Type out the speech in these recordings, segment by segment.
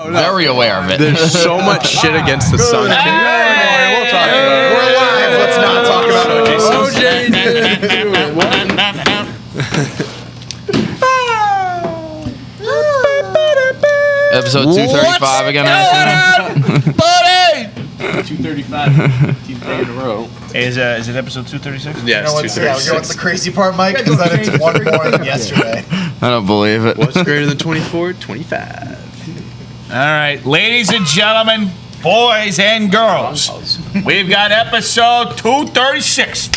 Very aware of it. There's so much shit against the Sun. Hey, we'll talk about it. We're live. Let's not talk about Episode 235 again. Buddy! 235 team day in a row. Is it episode 236? Yes, what's 236. the crazy part, Mike? Is that it's one more than yesterday. I don't believe it. What's greater than 24? 25. All right, ladies and gentlemen, boys and girls, we've got episode 236.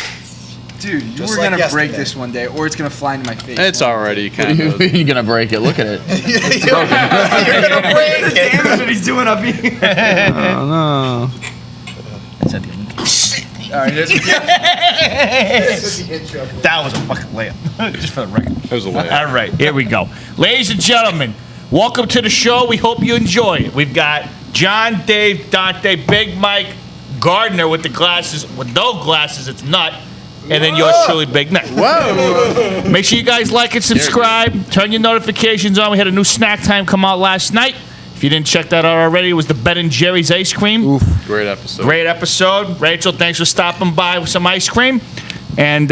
Dude, you Just were like gonna break yesterday. this one day, or it's gonna fly into my face. It's already kind of. You're gonna break it. Look at it. You're gonna break it. That's what he's doing up here. Oh no. All right, That was a fucking layup, just for the record. That was a layup. All right, here we go. Ladies and gentlemen, welcome to the show. We hope you enjoy it. We've got John, Dave, Dante, Big Mike, Gardner with the glasses, with no glasses, it's Nut, and then yours truly, Big Nut. Whoa! Make sure you guys like and subscribe. Turn your notifications on. We had a new snack time come out last night. If you didn't check that out already, it was the Ben & Jerry's ice cream. Great episode. Great episode. Rachel, thanks for stopping by with some ice cream. And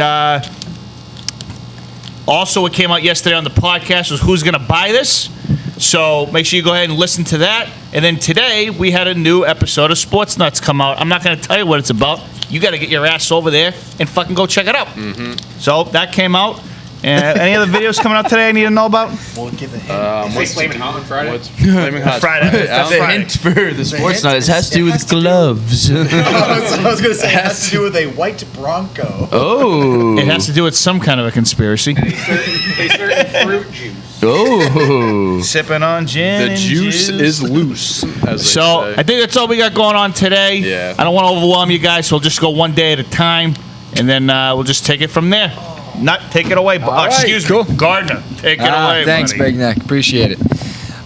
also what came out yesterday on the podcast was Who's Gonna Buy This? So make sure you go ahead and listen to that. And then today we had a new episode of Sports Nuts come out. I'm not going to tell you what it's about. You got to get your ass over there and fucking go check it out. Mm-hmm. So that came out. Any other videos coming out today I need to know about? We'll give the hint. What's Flaming Hot on Friday? What's Flaming Hot? Friday. The hint for the sports night has to do with gloves. I was gonna say it has to do with a white Bronco. Oh. It has to do with some kind of a conspiracy. A certain fruit juice. Oh. Sipping on gin. The and juice juice. is loose, as they So say. I think that's all we got going on today. Yeah. I don't want to overwhelm you guys, so we'll just go one day at a time, and then we'll just take it from there. Not take it away, right, excuse me, Gardner. Take it away, Thanks, buddy. Big Neck. Appreciate it.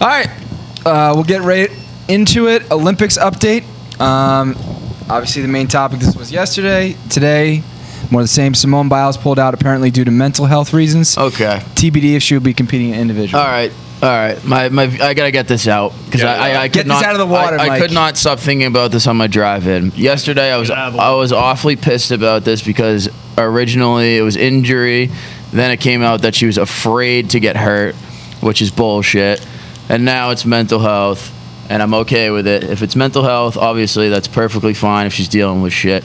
All right, we'll get right into it. Olympics update. Obviously, the main topic this was yesterday. Today, more of the same. Simone Biles pulled out apparently due to mental health reasons. Okay. TBD if she will be competing in individual. All right. My I gotta get this out because I Get could this not, out of the water, I Mike. could not stop thinking about this on my drive in. Yesterday I was awfully pissed about this because originally it was injury, then it came out that she was afraid to get hurt, which is bullshit, and now it's mental health, and I'm okay with it. If it's mental health, obviously that's perfectly fine if she's dealing with shit,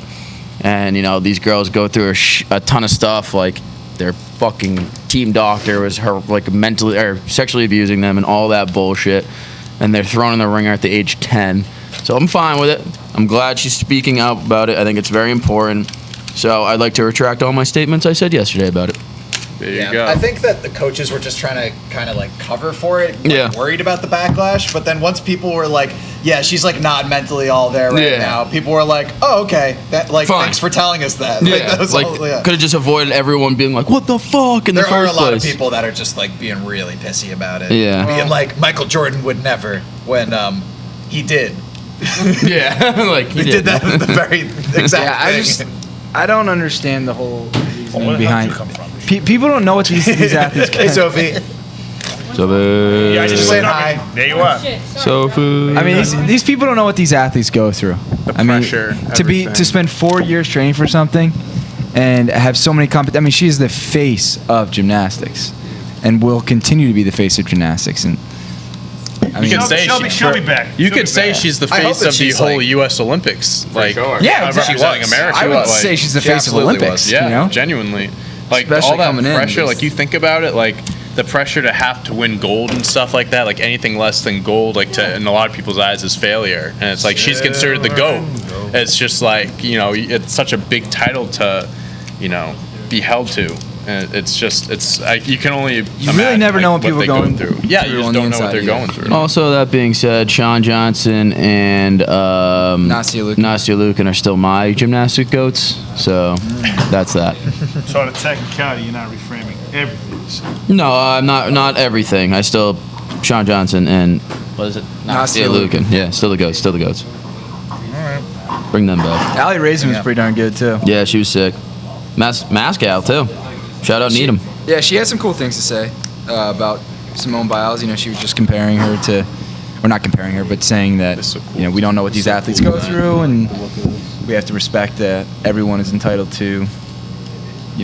and you know these girls go through a ton of stuff like. Their fucking team doctor was her like mentally or sexually abusing them and all that bullshit, and they're thrown in the ringer at the age 10. So I'm fine with it. I'm glad she's speaking out about it. I think it's very important. So I'd like to retract all my statements I said yesterday about it. There you go. I think that the coaches were just trying to kind of like cover for it, like, worried about the backlash. But then once people were like, "Yeah, she's like not mentally all there right now," people were like, "Oh, okay, that like Fine. thanks for telling us that." Yeah, Like, that was all, could have just avoided everyone being like, "What the fuck?" in the There are first a lot place. of people that are just like being really pissy about it. Yeah. being like Michael Jordan would never when he did. Yeah, like He did that the very exact thing. I don't understand the whole reasoning Where the hell behind did you come from? People don't know what these athletes Hey, Sophie. Yeah, I Just saying hi. There you are. Sophie. I mean, these people don't know what these athletes go through. I mean, pressure, to everything. spend 4 years training for something, and have so many I mean, she is the face of gymnastics, and will continue to be the face of gymnastics. And I mean, You could say she'll be back. You She'll could be say back. she's the I hope face that of the she's, whole like- U.S. Olympics. Like, Yeah, exactly. representing America. I would like, say she's the she face of absolutely Olympics, was. Yeah, you know? genuinely. Like Especially all that coming in, pressure. just- Like you think about it, like the pressure to have to win gold and stuff like that. Like anything less than gold, like to in a lot of people's eyes is failure. And it's like she's considered the GOAT. It's just like it's such a big title to, be held to. And it's just you can only You really never know what people they go go through. Yeah, you through just on don't the know what they're inside, going yeah. through. Also, that being said, Sean Johnson and Nastia Liukin. Nastia Liukin are still my gymnastic goats, so that's that. So the technicality, you're not reframing everything. No, I'm not everything. I still Sean Johnson and what is it? Nastia Liukin. Yeah, still the goats. Still the goats. All right. Bring them back. Allie Raising was pretty darn good too. Yeah, she was sick. Mascal too. Shout out Needham. Yeah, she had some cool things to say about Simone Biles. You know, she was just comparing her to or not comparing her, but saying that That's so cool. we don't know what these athletes go through, and we have to respect that everyone is entitled to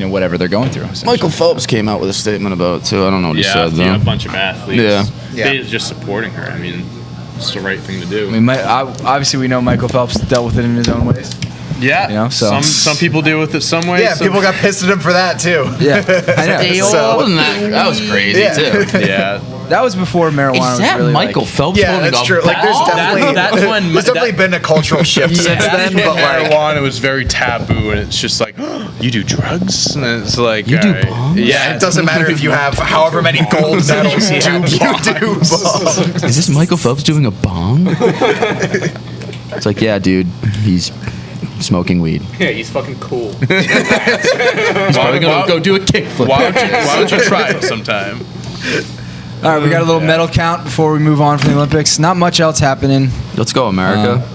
whatever they're going through. Michael Phelps came out with a statement about it too. I don't know what he said though. A bunch of athletes. Yeah. They just supporting her. I mean, it's the right thing to do. I mean, obviously we know Michael Phelps dealt with it in his own ways. Yeah. So some people deal with it some ways. Yeah, people got pissed at him for that too. Yeah, I know. That was crazy too. Yeah. That was before marijuana Is that was really Michael Phelps? Yeah, holding that's a true. Like, there's ball? definitely That's when been a cultural shift since then. But like, marijuana was very taboo, and it's just like, you do drugs, and it's like You do all right. bongs? Yeah, it doesn't matter if you have however many gold medals you do bongs. Is this Michael Phelps doing a bong? It's like, yeah, dude, he's smoking weed. Yeah, he's fucking cool. He's probably gonna go do a kickflip. Why don't you try it sometime? All right, we got a little medal count before we move on from the Olympics. Not much else happening. Let's go, America.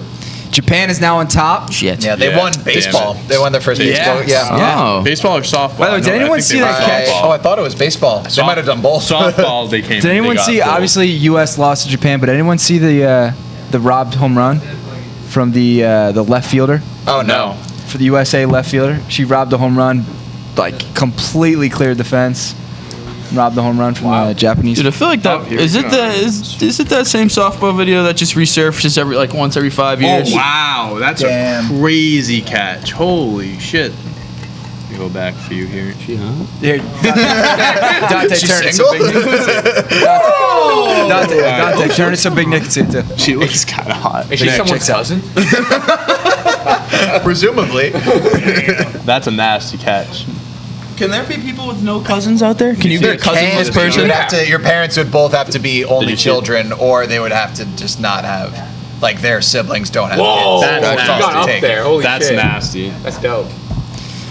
Japan is now on top. Shit. Yeah, they won baseball. They won their first baseball. Yeah. Oh. Baseball or softball? By the way, did No, I anyone think see they that won catch? softball. Oh, I thought it was baseball. They might have done both. Softball, they came. Did anyone see? Obviously, U.S. lost to Japan, but anyone see the robbed home run from the left fielder Oh no. for the USA left fielder? She robbed a home run, like completely cleared the fence. Robbed the home run from the Japanese. Dude, I feel like that is it. Is it that same softball video that just resurfaces once every 5 years? Oh wow, that's Damn. a crazy catch! Holy shit! Let me go back for you here. She hot? Here, Dante, She's turn it single? so Big Nick. Dante, turn it so Big Nick can see it too. She looks kind of hot. Is she someone's cousin? Presumably. That's a nasty catch. Can there be people with no cousins out there? Can you be a cousinless You person? would have to, your parents would both have to be only you see- children, or they would have to just not have, like their siblings don't have Whoa, kids. That's you nasty. got up there. Holy That's shit. nasty. That's dope.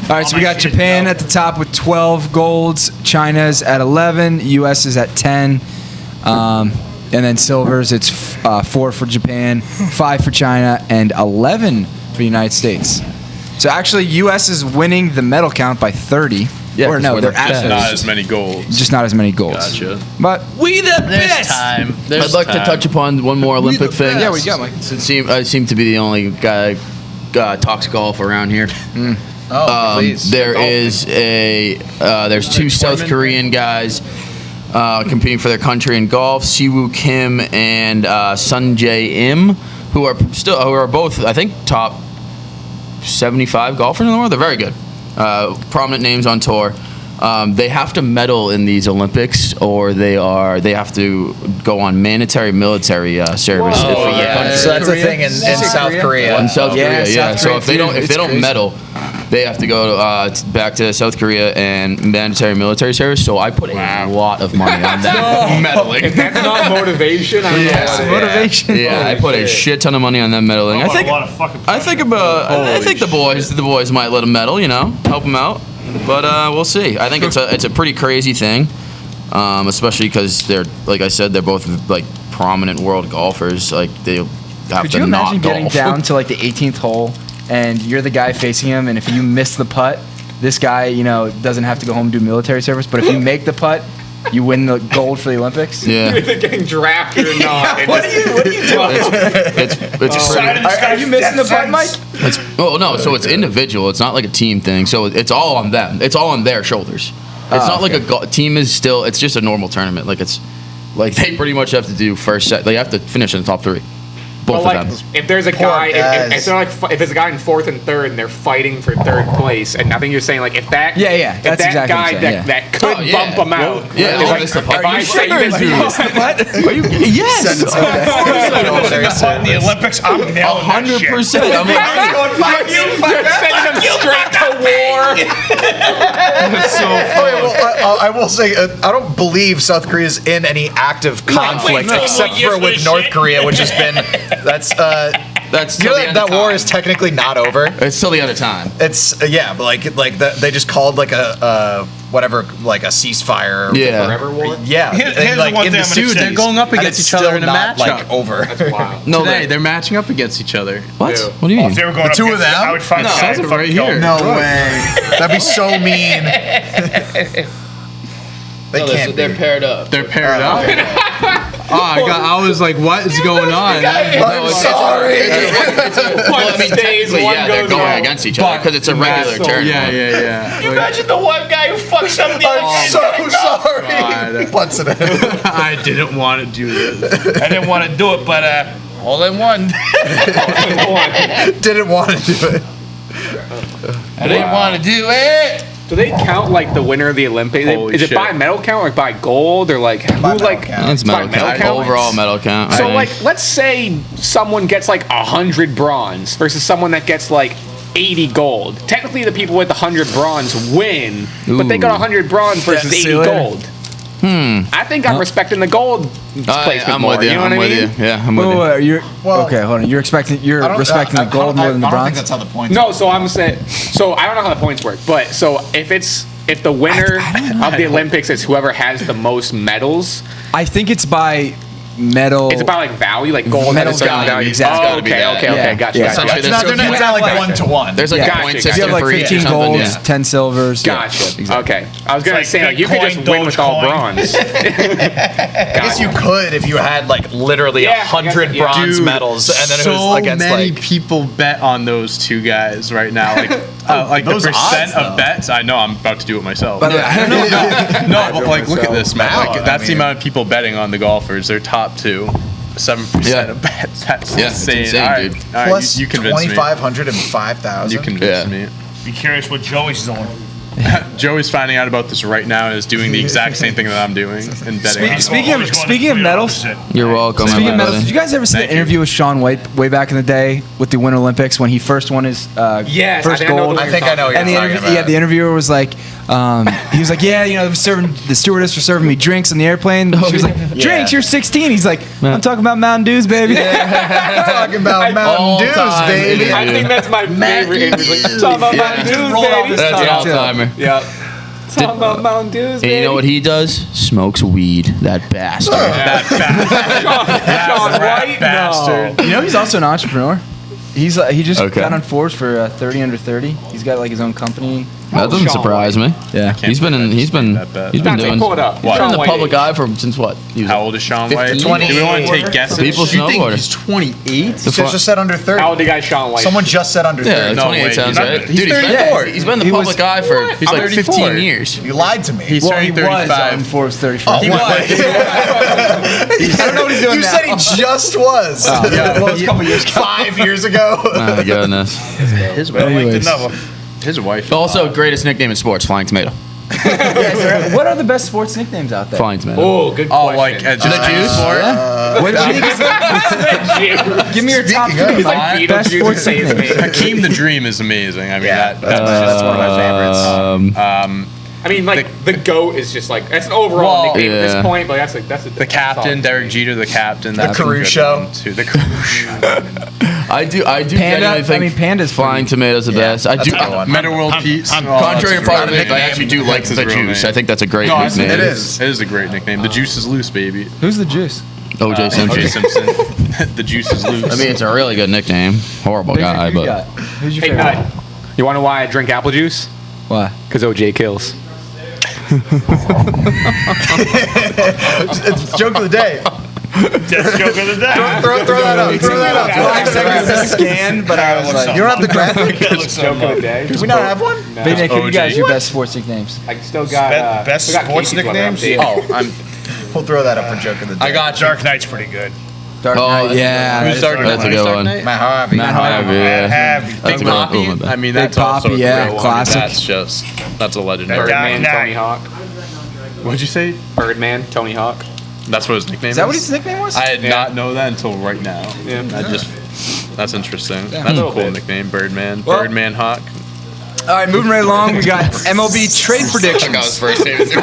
All right, so we got Japan at the top with 12 golds. China's at 11. U.S. is at 10. And then silvers, it's 4 for Japan, 5 for China, and 11 for the United States. So actually, U.S. is winning the medal count by 30. Yeah, or 'cause no, we're they're the at Just best. not 30. as many goals. Just not as many goals. Gotcha. But We the best. time. I'd like to touch upon one more Olympic thing. Yeah, we got Mike. I seem to be the only guy talks golf around here. Oh, please. There Golf. is there's two South Korean guys competing for their country in golf, Siwoo Kim and Sun Jae Im, who are both, I think, top 75 golfers in the world. They're very good. Prominent names on tour. They have to medal in these Olympics, or they have to go on mandatory military service. Whoa, for their yeah. country. So that's a thing in South Korea. In South Korea, yeah. South So Korea if they too. don't It's crazy. medal, they have to go back to South Korea and mandatory military service. So I put a lot of money on that medaling. If that's not motivation, I don't know what it is. motivation. Yeah, I put a shit ton of money on that medaling. I think the boys might let them medal. Help them out. But we'll see. I think it's a pretty crazy thing, especially because they're, like I said, they're both like prominent world golfers. Like they have Could to you not imagine getting golf. down to like the 18th hole and you're the guy facing him, and if you miss the putt, this guy, doesn't have to go home and do military service, but if you make the putt, you win the gold for the Olympics? Yeah, Either getting drafted or not. What are you doing? it's pretty. Are you missing the putt, Mike? No. So it's individual. It's not like a team thing. So it's all on them. It's all on their shoulders. It's not like a team is still. It's just a normal tournament. Like they pretty much have to do first set. They have to finish in the top 3. Both But of like, them. if there's a guy, guys. if they're like, if there's a guy in 4th and 3rd, and they're fighting for 3rd place, and nothing you're saying, like, if that, Yeah, if that's that exactly what guy I'm saying, that could Oh, yeah. bump them out, yeah, is I'll like, miss the if putt. I say you miss the putt, Are you? Yes. The Olympics, I'm nailing 100%. I mean, you're sending them straight to war. I will say, I don't believe South Korea is in any active conflict except for with North Korea, which has been that's till the end that of war time. is technically not over. It's till the end of time. It's but they just called like a whatever, like a ceasefire. Yeah. Forever war. Yeah, Here's and, the one in thing the I'm gonna 60s, say. They're going up and against it's each other still in a not, like, matchup. over. That's wild. No, Today, they're matching up against each other. What? Ew. What do you mean? They were going The two of them? I would find No, out. that's it right here. No way. That'd be so mean. They can't. They're paired up. They're paired up. I was like, what is going on? I'm sorry. Technically, they're going against each other because it's a regular turn. Yeah. You imagine the one guy who fucks up the other I'm so sorry. Butts it in. I didn't want to do this. I didn't want to do it, but all in one. Didn't want to do it. I didn't want to do it. Do they count like the winner of the Olympics? Holy Is it shit. by medal count or by gold or like who medal like? count. It's medal by medal count. count? Overall medal count. So I like, think. let's say someone gets like 100 bronze versus someone that gets like 80 gold. Technically, the people with 100 bronze win, but they got Ooh. 100 bronze versus see 80 you later. gold. I think I'm respecting the gold placement I'm more. with you. You know I'm what I with mean? you. Yeah, I'm with you. Okay, hold on. You're respecting the gold more than the I don't think bronze. that's how the points. No, so I'm saying, so I don't know how the points work, but so if the winner of the Olympics is whoever has the most medals, I think it's by medal. it's about like value, like gold Medal has a certain value, value. exactly. Oh, It's gotta be okay, that. okay, Yeah. gotcha. Yeah. gotcha. Essentially, It's not like 1-to-1. There's like Yeah. a Gotcha, point gotcha. You system have like for each 15 or something. golds, 10 silvers. Gotcha. Yeah, exactly. Okay. I was gonna It's say like like you could Bitcoin, just win with all Dogecoin. bronze. I guess you could if you had like literally Yeah, I guess, 100 yeah. bronze Dude, medals, and then it so was against many like. people bet on those two guys right now. Like the those percent odds, of though. bets. I know I'm about to do it myself. By the way, I don't know. No, but like, look at this, man. Wow, Like, that's I the mean- amount of people betting on the golfers. They're top two. 7% Yeah. of bets. That's Yeah, it's insane. insane, All right, dude. all right, Plus you convinced me. 2,500 and 5,000. You convinced me. Be curious what Joey's doing. Joey's finding out about this right now and is doing the exact same thing that I'm doing and betting on it. Speaking of medals, You're welcome, speaking of medals, everybody. did you guys ever see Thank the you. interview with Shaun White way back in the day with the Winter Olympics when he first won his Yes, first I know gold? the I think I know what And you're the, talking interview, about. the interviewer was like, he was like, yeah, you know, the stewardess was serving me drinks on the airplane. She was like, drinks? You're 16. He's like, I'm talking about Mountain Dews, baby. talking about Mountain Dews, time, baby. dude. I think that's my favorite interview. Like, talking about Mountain Dews, rolled off baby. his That's an Yeah. all-timer. Yeah. Talking about Mountain Dews, And baby. you know what he does? Smokes weed. That bastard. That Shaun White? bastard. No. You know, he's also an entrepreneur. He just Okay. got on Forbes for 30 under 30. He's got like his own company. That doesn't Shaun surprise me. Yeah. He's been that bet. Dante, doing. pull it up. He's been Shaun in the White public age. eye for since what? He was How old is Shaun White? 15? Do we want to take guesses? People You think snowboarder. he's 28? The Just said under 30. How old the guy Shaun White? Someone just said under 30. Yeah, No 28 way, sounds he's right. not- Dude, he's been, 34. he's been in the He was- public eye for he's I'm like 34. 15 years. You lied to me. He's turning 35. on Forbes 30. Oh, He what? was. I don't know what he's doing You now. said he just was. Yeah, well, it's a couple years ago. 5 years ago. My goodness. His Anyways. wife. Also, greatest nickname in sports, Flying Tomato. What are the best sports nicknames out there? Flying Tomato. Oh, good Oh, question. like just The juice? What do you think is, give me your top Speaking of, three like best Beetlejuice sports and nicknames. Hakeem the Dream is amazing. I mean, Yeah, that's one of my favorites. I mean, like the GOAT is just like that's an overall Well, nickname at yeah. this point, but that's a the captain, Derek Jeter, the captain. The That's a good Caruso. one, too. The Caruso. I do Panda? genuinely think I mean, Panda's Flying Tomato's the best. I that's do. a good one. Meta World Peace. Contrary to that's a part of great it, I actually do like That's the his real juice. name. I think that's a great No, nickname. it is. It is a great nickname. The juice is loose, baby. Who's the juice? OJ Simpson. OJ Simpson. The juice is loose. I mean, it's a really good nickname. Horrible guy, Who you but got? Who's your Hey, favorite? Nut, you want to know why I drink apple juice? Why? Because OJ kills. It's joke of the day. That's joke of the day. Throw that up. Throw that up. 5 seconds to scan, but I was like, You don't have the graphic? Joke of the day. Do we not have one? Big Nick, who you OG. guys your best sports nicknames? I still got Best we got sports Casey's one that I'm nicknames? dating. Oh, I'm. We'll throw that up for joke of the day. I got you. Dark Knight's pretty good. Dark Oh, Knight, that's yeah. Who's Dark Knight? That's a good Dark one. Knight? Matt Harvey. Matt Harvey, yeah. Have That's Big a good one. Poppy. Oh, my bad. I mean, Big that's also Poppy, a yeah, great one. classic. That's a legendary. Dark Birdman, Knight. Tony Hawk. What'd you say? Birdman, Tony Hawk. That's what his nickname Is that what his nickname was? I did Yeah. not know that until right now. Yeah. That's interesting. That's a little cool bit. nickname, Birdman. Well- Birdman Hawk. All right, moving right along, we got MLB trade predictions. first name. That's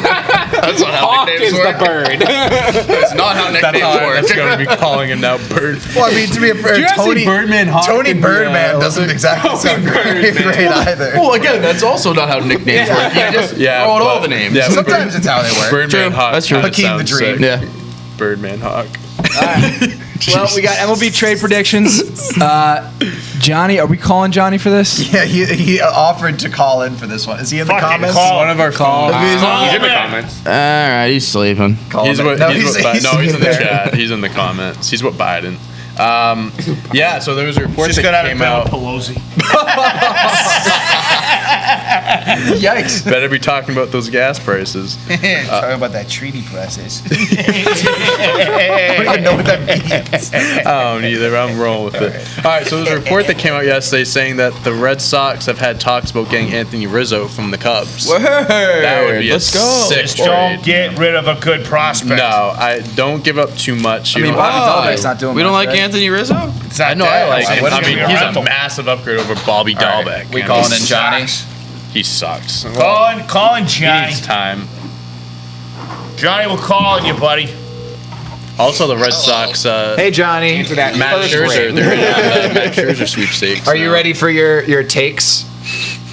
not Hawk is the bird. It's not how That's nicknames how work. that's going to be calling him now, Bird. Well, I mean, to be fair, you guys see Tony Birdman Hawk Tony in the, Birdman doesn't exactly sound great either. Well, again, that's also not how nicknames work. You just throw out all the names. Yeah, Sometimes it's how they work. Birdman True. Hawk. That's true. kinda Hakeem the sounds Dream. sick. Yeah. Birdman Hawk. Well, we got MLB trade predictions. Johnny, are we calling Johnny for this? Yeah, he offered to call in for this one. Is he in the Fucking comments? call. One of our Call. phone. He's in the man. comments. All right, he's sleeping. He's him. what, No, he's what he's he's in the there. chat. He's in the comments. He's what Biden. Yeah, so there was a report She's that gonna have came to out. Pelosi. Yikes. Better be talking about those gas prices. Talking about that treaty process. I don't even know what that means. I don't either. I'm rolling with it. All right, so there's a report that came out yesterday saying that the Red Sox have had talks about getting Anthony Rizzo from the Cubs. That would be Let's a go. sick Just don't trade. get rid of a good prospect. No, I don't give up too much. You I mean, don't Bobby have to- Dahlbeck's not doing We don't much, like right? Anthony Rizzo? It's not I know I like that. him. What's I gonna mean, be he's a rental? massive upgrade over Bobby Dahlbeck. We I calling mean, in Johnny? He sucks. Calling He Johnny. needs time. Johnny, we're calling you, buddy. Also, the Red Sox. Hey, Johnny. Answer that Matt first Scherzer. ring. They're in Matt Scherzer sweepstakes. Are you now. ready for your takes?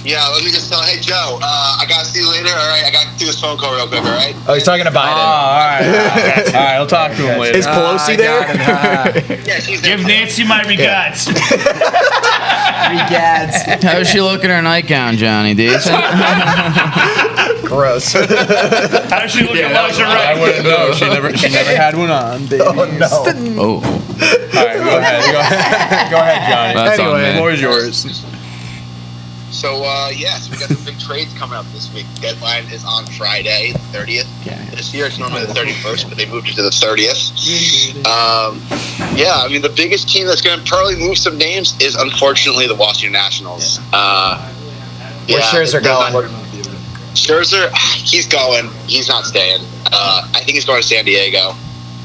Yeah, let me just tell. Hey, Joe, I gotta see you later. All right, I gotta do this phone call real quick. All right. Oh, he's talking to Biden. All right, I'll talk to him later. Is Pelosi there? Yeah, she's there. Give Nancy my regards. Regads. How's she looking her nightgown, Johnny? Decent? Gross. How does she look at I lingerie? wouldn't know. She never had one on. Baby. Oh, no. Oh, All right, go ahead. Go ahead, Johnny. that's on Anyway. me. The floor is yours. So, yes, we got some big trades coming up this week. Deadline is on Friday, 30th. This year it's normally the 31st, but they moved it to the 30th. Yeah, I mean, the biggest team that's going to probably move some names is, unfortunately, the Washington Nationals. Where's Scherzer going? Scherzer, he's going. He's not staying. I think he's going to San Diego.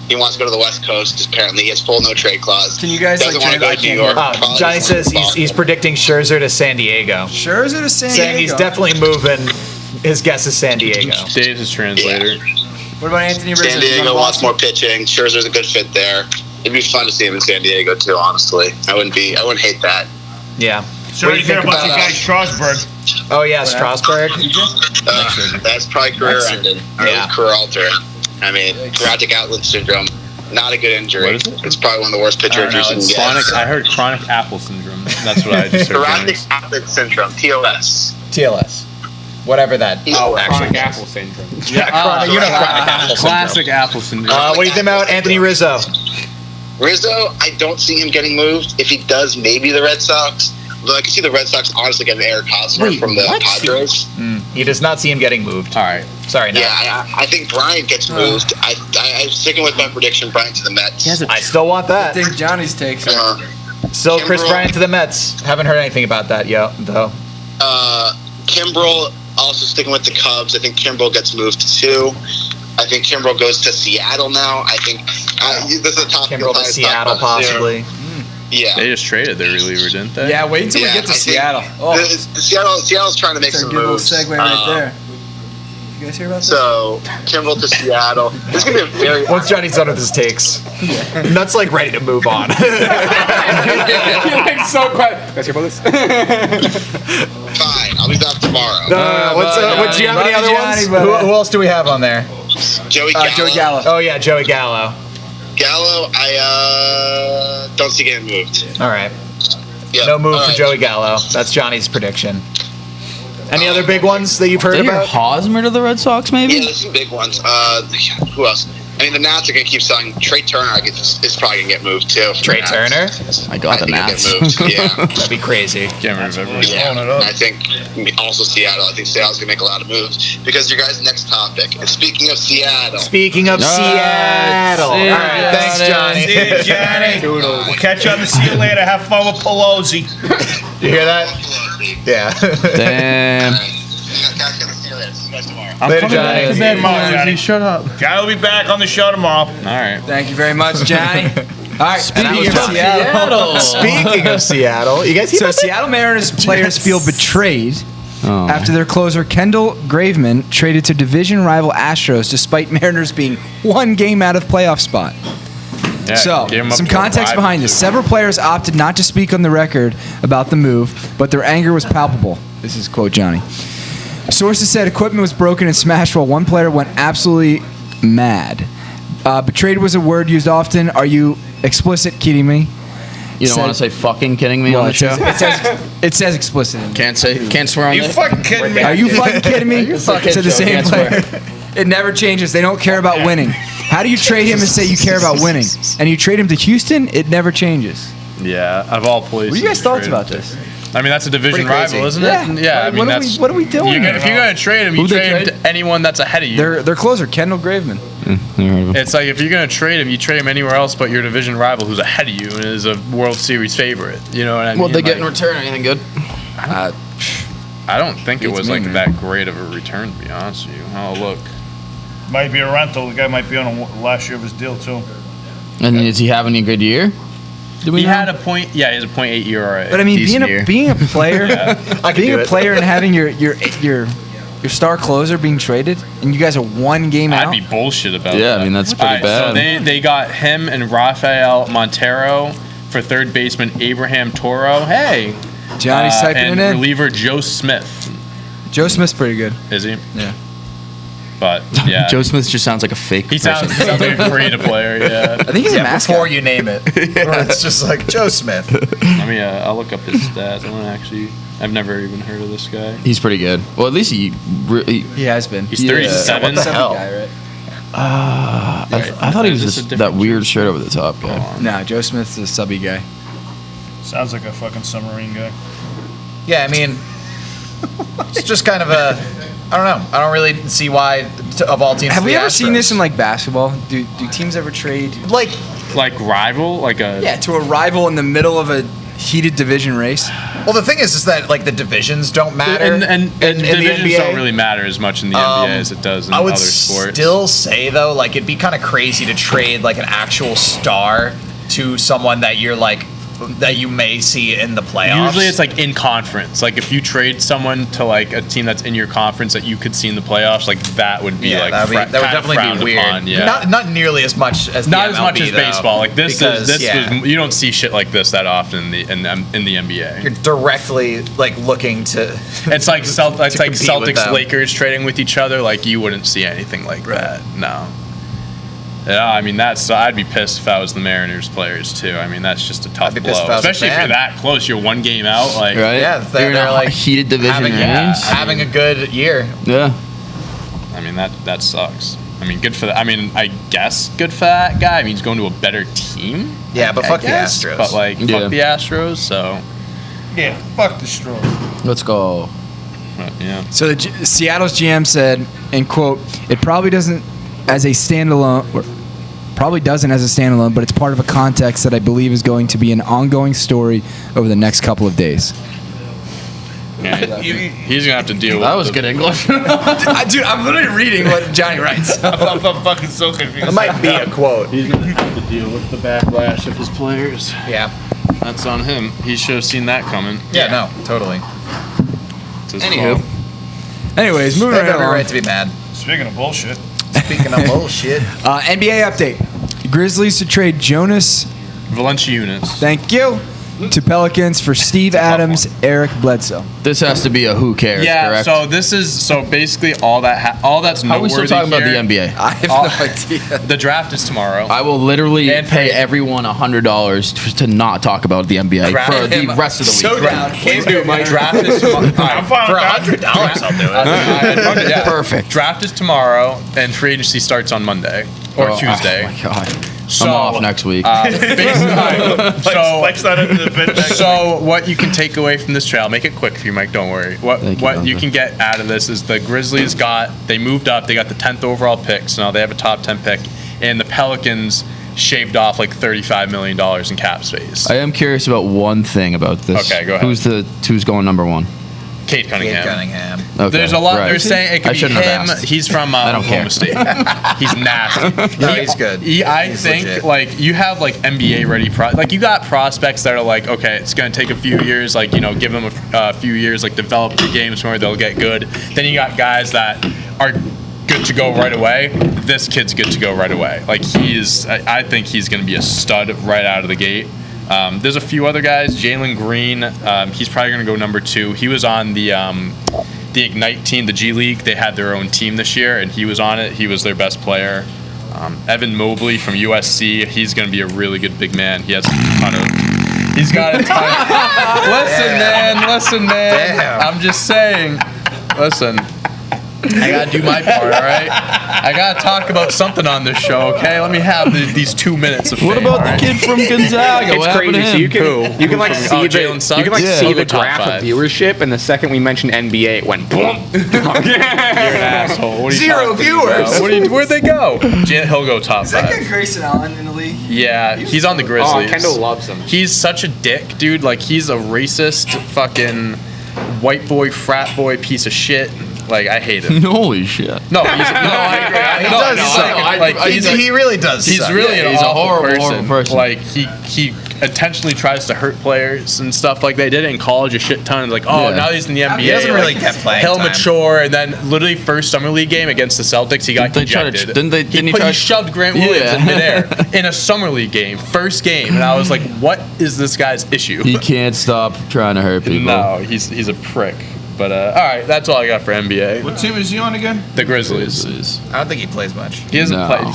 He wants to go to the West Coast. Just apparently, he has full no trade clause. Can you guys, doesn't like, want to go to New York? Probably Johnny doesn't says want to he's Boston. predicting Scherzer to San Diego. Scherzer to San Saying he's Diego. definitely moving. His guess is San Diego. Dave is translator. What about Anthony Rizzo? San Diego wants more pitching. Scherzer's a good fit there. It'd be fun to see him in San Diego too. Honestly, I wouldn't hate that. Yeah. So what do you think about the guy Strasburg? Oh yeah, Strasburg. That's probably career ending. Yeah. Career altering. I mean, thoracic outlet syndrome. Not a good injury. What is it? It's probably one of the worst pitcher injuries you can get. I heard chronic apple syndrome. That's what I just heard. Thoracic outlet syndrome. TOS. TLS. Whatever that. Oh, Chronic apple syndrome. Yeah, chronic, you know chronic apple syndrome. Classic apple syndrome. What do you think about Anthony Rizzo? Rizzo, I don't see him getting moved. If he does, maybe the Red Sox. Though I can see the Red Sox honestly getting Eric Hosmer from the Padres. He does not see him getting moved. All right. Sorry, no. Yeah, I think Bryant gets moved. I'm sticking with my prediction, Bryant to the Mets. I still want I that. think Johnny's takes. Still Chris Kimbrel. Bryant to the Mets. Haven't heard anything about that yet, though. Kimbrel, also sticking with the Cubs. I think Kimbrel gets moved too. I think Kimbrel goes to Seattle now. I think this is a topic. Kimbrel to Seattle, possibly. Yeah. They just traded their reliever, didn't they? Yeah, wait until we Yeah, get to I think Seattle. Oh, Seattle's trying to make that's a some good little moves. segue right there. You guys hear about this? So Kimbrel to Seattle. This is gonna be a very. Once Johnny's done with his takes, Nuts like ready to move on. You're like so quiet. Guys hear about this? Fine. I'll be back tomorrow. What do you have any Love other you, ones? Johnny, but- Who else do we have on there? Joey Gallo. Joey Gallo. Oh yeah, Joey Gallo. Gallo, I don't see getting moved. All right. Yeah. No move all for right. Joey Gallo. That's Johnny's prediction. Any other big ones that you've heard Did you hear about? Hosmer to the Red Sox, maybe? Yeah, there's some big ones. Who else? I mean, the Nats are going to keep selling. Trey Turner is probably going to get moved, too. Trey Turner? I got the think he'll Nats. get moved. Yeah. That'd be crazy. Can't remember. Yeah. I think also Seattle. I think Seattle's going to make a lot of moves. Because your guys' next topic. And speaking of Seattle. Speaking of Seattle. All right, thanks, Johnny. See you, Johnny. We'll catch you on the see you later. Have fun with Pelosi. You hear that? Yeah. Damn. Catch you on the see you later. See you guys tomorrow. I'm Later, coming Johnny. back to bed, Johnny. Shut up. Johnny will be back on the show tomorrow. All right. Thank you very much, Johnny. All right, Speaking of Seattle. Speaking of Seattle, you guys hear So about that? Seattle Mariners players feel betrayed Oh. after their closer Kendall Graveman traded to division rival Astros despite Mariners being one game out of playoff spot. Yeah, So, gave him up some to a context rival, behind this. too. Several players opted not to speak on the record about the move, but their anger was palpable. This is quote Johnny. Sources said equipment was broken and smashed while one player went absolutely mad. Betrayed was a word used often. Are you explicit kidding me? You don't want to say fucking kidding me Well, on the it show? it says explicit. Can't swear on You this? fucking kidding me? Are you fucking kidding me? fucking To the same joking, player. I It never changes. They don't care about winning. How do you trade him and say you care about winning? And you trade him to Houston, it never changes. Yeah, out of all places. What are you guys to thoughts trade about him to. this? I mean, that's a division Pretty crazy. rival, isn't Yeah. it? Yeah, I mean, that's. What are we doing? If you're going to trade him, you Who'd they trade him trade? to anyone that's ahead of you. Their closer, Kendall Graveman. It's like if you're going to trade him, you trade him anywhere else but your division rival who's ahead of you and is a World Series favorite. You know what I mean? What'd they get in Like, return? Anything good? I don't think it Beats was me, like man. that great of a return, to be honest with you. Oh, look. Might be a rental. The guy might be on last year of his deal too. And is he having a good year? Do we He know? had a point. Yeah, he has a .8 ERA. But I mean, Decent year. being a player, I can being do a it. player and having your star closer being traded, and you guys are one game I'd out. be bullshit about Yeah, that. I mean, that's pretty So bad. they got him and Rafael Montero for third baseman Abraham Toro. Hey. Johnny's typing and it in. reliever Joe Smith. Joe Smith's pretty good. Is he? Yeah. But yeah. Joe Smith just sounds like a fake He person. sounds like a creative player, yeah. I think he's a Yeah, mascot. before you name it. Or it's just like Joe Smith. Let me, I'll look up his stats. I've never even heard of this guy. He's pretty good. Well, at least he He has been. He's Yeah. 37. What the hell? Guy, right? I thought he was Is this a just different that weird shirt over the top guy. Nah, Joe Smith's a subby guy. Sounds like a fucking submarine guy. Yeah, I mean, it's just kind of a. I don't know. I don't really see why, of all teams. Have the we ever seen Astros. this in like basketball? Do teams ever trade? Like, Like rival? Like a. Yeah, to a rival in the middle of a heated division race. well, the thing is that like the divisions don't matter. And in the divisions NBA. don't really matter as much in the NBA as it does in I would other sports. still say though, like it'd be kind of crazy to trade like an actual star to someone that you're like that you may see in the playoffs. Usually it's like in conference. Like if you trade someone to like a team that's in your conference that you could see in the playoffs, like that would be like that would kind of definitely frowned be weird. upon, yeah. Not nearly as much as Not the as much MLB, as though, baseball. Like this because, was yeah, you don't see shit like this that often in the NBA. you're directly like looking to. It's like it's like compete with Celtics them. Lakers trading with each other. Like you wouldn't see anything like that. No. Yeah, I mean I'd be pissed if I was the Mariners players too. I mean that's just a tough I'd be blow, pissed if I was a especially if fan. you're that close. You're one game out. Like Right? Yeah, You're in they're a like heated division having, range. having a good year. Yeah. I mean that sucks. I mean good for that. I mean I guess good for that guy. I mean he's going to a better team. Yeah, but I fuck the guess, Astros. But like Yeah. fuck the Astros. So Yeah, fuck the straw. Let's go. but, yeah. So Seattle's GM said, and quote, "It probably doesn't as a standalone, or probably doesn't as a standalone, but it's part of a context that I believe is going to be an ongoing story over the next couple of days." Yeah, he's gonna have to deal with That was the- good English. Dude, I'm literally reading what Johnny writes. I'm fucking so confused. It might be a quote. He's gonna have to deal with the backlash of his players. Yeah. That's on him. He should have seen that coming. Yeah. No. Totally. It's his Anywho. fault. Anyways, moving They right have every along. right to be mad. Speaking of bullshit, Speaking of bullshit. NBA update: Grizzlies to trade Jonas. Valanciunas. Thank you. To Pelicans for Steve tough Adams, Eric Bledsoe. This has to be a who cares, Yeah. correct? So this is basically all that's How are we noteworthy still talking about the here. NBA? I have Oh. no idea. The draft is tomorrow. I will literally And pay for- everyone $100 to not talk about the NBA Draft for the him rest of the week. Please do, Mike. Draft is tomorrow. I'm fine For with that. $100, I'll do it. Yeah. Perfect. Draft is tomorrow, and free agency starts on Monday or Oh, Tuesday. Oh my god. So, I'm off next week. Mike's not into the bid next week. So what you can take away from this trail, make it quick for you, Mike. Don't worry. What Thank you, you Duncan. can get out of this is the Grizzlies they moved up. They got the 10th overall pick, so now they have a top 10 pick, and the Pelicans shaved off like $35 million in cap space. I am curious about one thing about this. Okay, go ahead. Who's going number one? Kate Cunningham. Kate Cunningham. Okay, There's a lot. right. They're saying it I could be shouldn't have him. asked. He's from I don't Oklahoma care. State. He's nasty. No, he's good. I He's think legit. like you have like NBA ready like you got prospects that are like, okay, it's gonna take a few years, like, you know, give them a few years, like develop the games where they'll get good. Then you got guys that are good to go right away. This kid's good to go right away. Like I think he's gonna be a stud right out of the gate. There's a few other guys. Jalen Green, he's probably gonna go number 2. He was on the Ignite team, the G League. They had their own team this year, and he was on it. He was their best player. Evan Mobley from USC. He's going to be a really good big man. He has a ton of. He's got a ton. Listen, man. Damn. I'm just saying. Listen. I gotta do my part, all right? I gotta talk about something on this show, okay? Let me have these 2 minutes of fame. What about the kid from Gonzaga? It's what happened to crazy. So him? you can like see Jalen Suggs? you can like Yeah. see He'll the go top graph of 5. viewership, and the second we mentioned NBA, it went boom. You're an asshole. What are you Zero talking viewers. about? Where'd they go? He'll go top 5. Grayson Allen in the league? Yeah, he's on the Oh, Grizzlies. Kendall loves him. He's such a dick, dude. Like, he's a racist, fucking white boy, frat boy piece of shit. Like, I hate him. Holy shit. No, I agree. He does suck. He really does. He's suck. really He's an a awful horrible person. Like, he intentionally tries to hurt players and stuff like that. He did it in college a shit ton. Like, Yeah. now he's in the NBA. He doesn't really like, get playing He'll time. mature, and then literally first summer league game against the Celtics, he got Didn't they try to- ejected. didn't he he shoved Grant Williams Yeah. in midair in a summer league game, first game, and I was like, what is this guy's issue? He can't stop trying to hurt people. No, he's a prick. But all right, that's all I got for NBA. What team is he on again? The Grizzlies. I don't think he plays much. He hasn't No. played.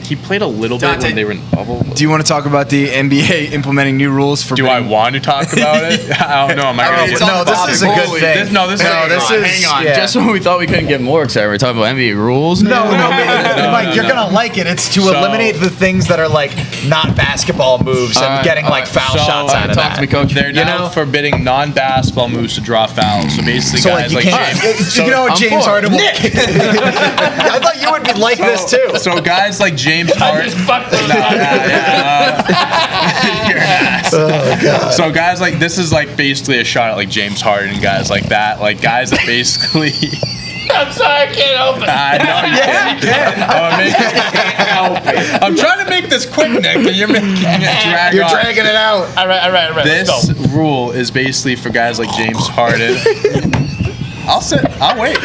He played a little bit Dante, when they were in bubble. Do you want to talk about the NBA implementing new rules for? Do I want to talk about it? I don't know. Am I going to? No, this is a good thing. This is Hang on. yeah. Just when we thought we couldn't get more excited, we're talking about NBA rules. No, now? Mike, you're gonna like it. It's to eliminate the things that are like not basketball moves and getting like foul shots out of talk that. to me, coach. They're now forbidding non-basketball moves to draw fouls. So basically, So guys like like you can't. James. You know, I'm James for it. Harden will. I thought you would be like this too. So guys like James Harden. You're an ass. So guys like this is like basically a shot at like James Harden, guys like that, like guys that basically. I'm sorry, I can't help it. I know you can. I'm trying to make this quick, Nick, and you're making it drag You're on. dragging it out. All right. This Let's go. rule is basically for guys like James Harden. I'll sit. I'll wait.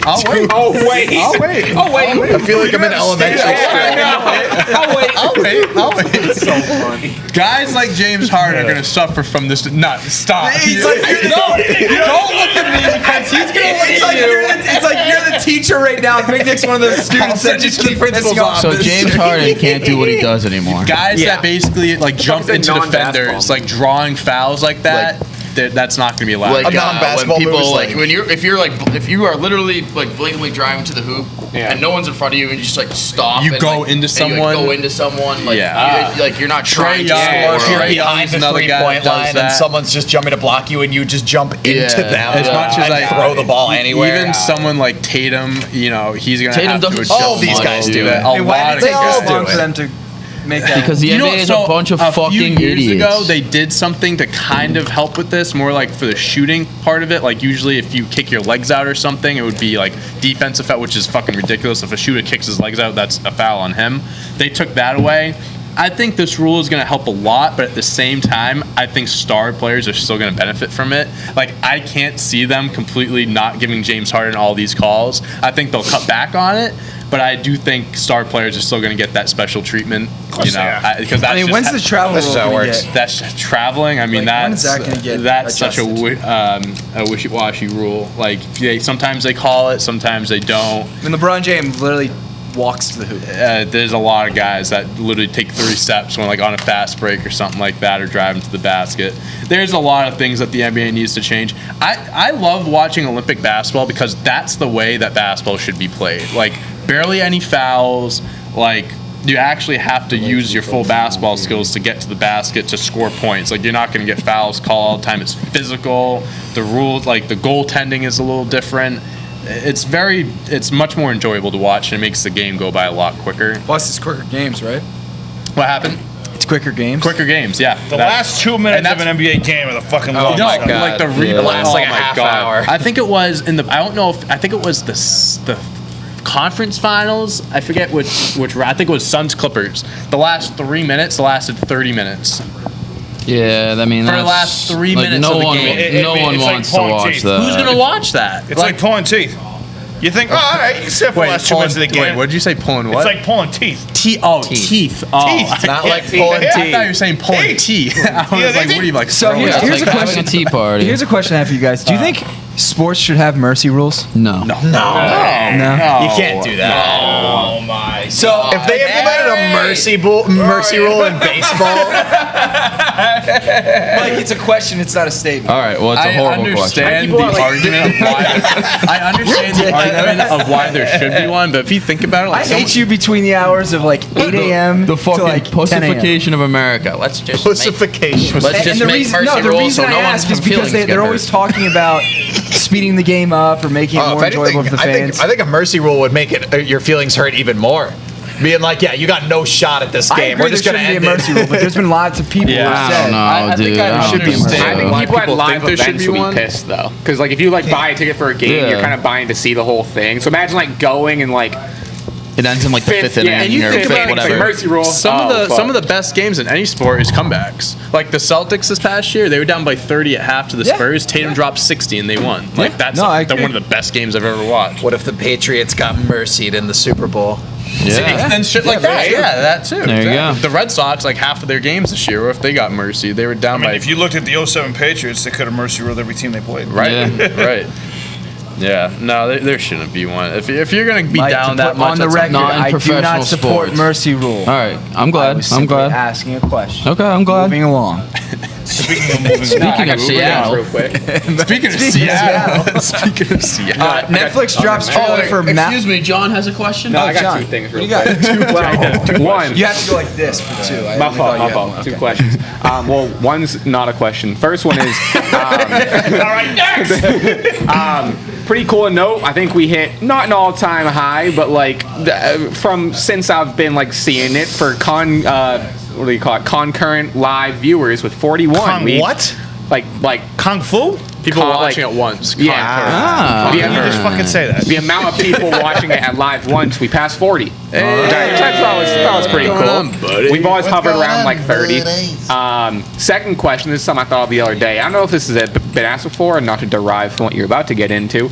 I'll wait. Oh wait. I'll wait. Oh wait. I feel like I'm in elementary school. I'll wait. I'll wait. I'll wait. It's so funny. Guys like James Harden are gonna suffer from this. Not stop. He's like, no, don't look at me because he's gonna look at you. It's like you're the teacher right now. Big Nick's one of those students that just keep principal's pissing off. So James Harden can't do what he does anymore. Guys Yeah. that basically like jump Fucking into non-basketball. defenders, like drawing fouls like that. That's not gonna be allowed. Like A non-basketball when people move is like like- when if you are literally like blatantly driving to the hoop Yeah. and no one's in front of you and you just like stop. You and, go like, into and you, someone. like, go into someone. Like, Yeah. you're not Trey trying Young, to or score. if you're You're Young's behind the another guy that three-point does line and that. someone's just jumping to block you and you just jump into Yeah. them. As much as and I throw the ball anywhere. Even someone like Tatum, you know, he's gonna Tatum have to doesn't adjust. all these guys do it. A Hey, why lot did of it take all this guys. long do for it. them to make that? Because the NBA is a bunch of fucking few years idiots. ago, they did something to kind of help with this, more like for the shooting part of it. Like usually, if you kick your legs out or something, it would be like defensive foul, which is fucking ridiculous. If a shooter kicks his legs out, that's a foul on him. They took that away. I think this rule is going to help a lot, but at the same time, I think star players are still going to benefit from it. Like, I can't see them completely not giving James Harden all these calls. I think they'll cut back on it, but I do think star players are still going to get that special treatment. You know, because that's I mean, when's the travel That's rule how it gonna works. get? that's traveling. I mean, Like, when that's is that gonna get that's such a adjusted? wishy-washy rule. Like, sometimes they call it, sometimes they don't. I mean, LeBron James literally walks to the hoop. There's a lot of guys that literally take 3 steps when like on a fast break or something like that, or driving to the basket. There's a lot of things that the NBA needs to change. I love watching Olympic basketball because that's the way that basketball should be played. Like, barely any fouls. Like, you actually have to use your full basketball skills to get to the basket to score points. Like, you're not going to get fouls called all the time. It's physical. The rules, like the goaltending is a little different. It's much more enjoyable to watch, and it makes the game go by a lot quicker. Plus, it's quicker games, right? What happened? It's quicker games. Quicker games, yeah. The last 2 minutes of an NBA game are the fucking longest. No, my God. like the replay. Yeah. Lasts like a my half God. hour. I think it was I think it was the conference finals. I forget which I think it was Suns Clippers. The last 3 minutes lasted 30 minutes. Yeah, I mean, For the that's, last 3 like, minutes no of the one, game. no one It's like wants to pulling watch teeth. that. Who's gonna watch that? It's like pulling teeth. You think, oh, all right, you can sit for the last 2 minutes of the game. Wait, what did you say? Pulling what? It's like pulling teeth. teeth. Oh, teeth. Oh, Teeth. Not like pulling Yeah. I thought you teeth. were saying pulling teeth. I was Yeah, like, what are you like? So throwing here's- out? It's here's like a having question. a tea party. Here's a question I have for you guys. Do you think sports should have mercy rules? No. No. No. You can't do that. Oh my So If they implemented a mercy rule in baseball, Mike, it's a question. It's not a statement. All right. Well, it's a horrible question. I understand the argument of why there should be one, but if you think about it, I hate you between the hours of like 8 a.m. The fucking to like 10 a.m. pussification of America. Let's just pussification. Let's just the make reason, mercy the rules reason so I no ask one's is because feelings get they're hurt. always talking about speeding the game up or making it more enjoyable for the fans. I think a mercy rule would make it your feelings hurt even more. Being like, yeah, you got no shot at this I game. agree We're just there going to shouldn't end be a mercy it. rule, but there's been lots of people who have I said. don't know, I dude. think I don't should think understand so. I think why people at people live think there should events be would be one. pissed though, because like if you like buy a ticket for a game, Yeah. you're kind of buying to see the whole thing. So imagine like going and like It ends in like the fifth inning and you or think fifth, about it, it's like whatever. mercy rule. Some of the best games in any sport is comebacks. Like the Celtics this past year, they were down by 30 at half to the Spurs. Tatum dropped 60 and they won. Like that's No, I one agree. of the best games I've ever watched. What if the Patriots got mercied in the Super Bowl? Yeah. And shit like that. Yeah, that too. There you Exactly. go. The Red Sox, like half of their games this year, if they got mercy, they were down I mean, by if you looked at the 07 Patriots, they could have mercy ruled every team they played. right, Yeah. right. Yeah, no, there shouldn't be one. If you're gonna be Mike, down to that put much, on the that's record, not in I do professional not support sports. mercy rule. All right. I'm I glad. was I'm simply glad. asking a question. Okay, I'm glad. Moving along. Speaking of moving Speaking of Seattle, real quick. Speaking of Seattle, speaking of Seattle, Netflix drops trailer for excuse me, John has a question. No, I got John, two things what real do you got? quick. One. You have to go like this for two. My fault. Two questions. Well, one's not a question. First one is. All right, next. Pretty cool to note. I think we hit not an all-time high, but like from since I've been like seeing it for what do you call it? Concurrent live viewers with 41. What? Like Kung Fu? people Con- watching like- at once. Yeah. Ah. The, You just fucking say that. the amount of people watching it at live once, we passed 40. That was pretty What's cool. going on, buddy? We've always hovered going around on, like 30. Second question, this is something I thought of the other day. I don't know if this has been asked before, and not to derive from what you're about to get into.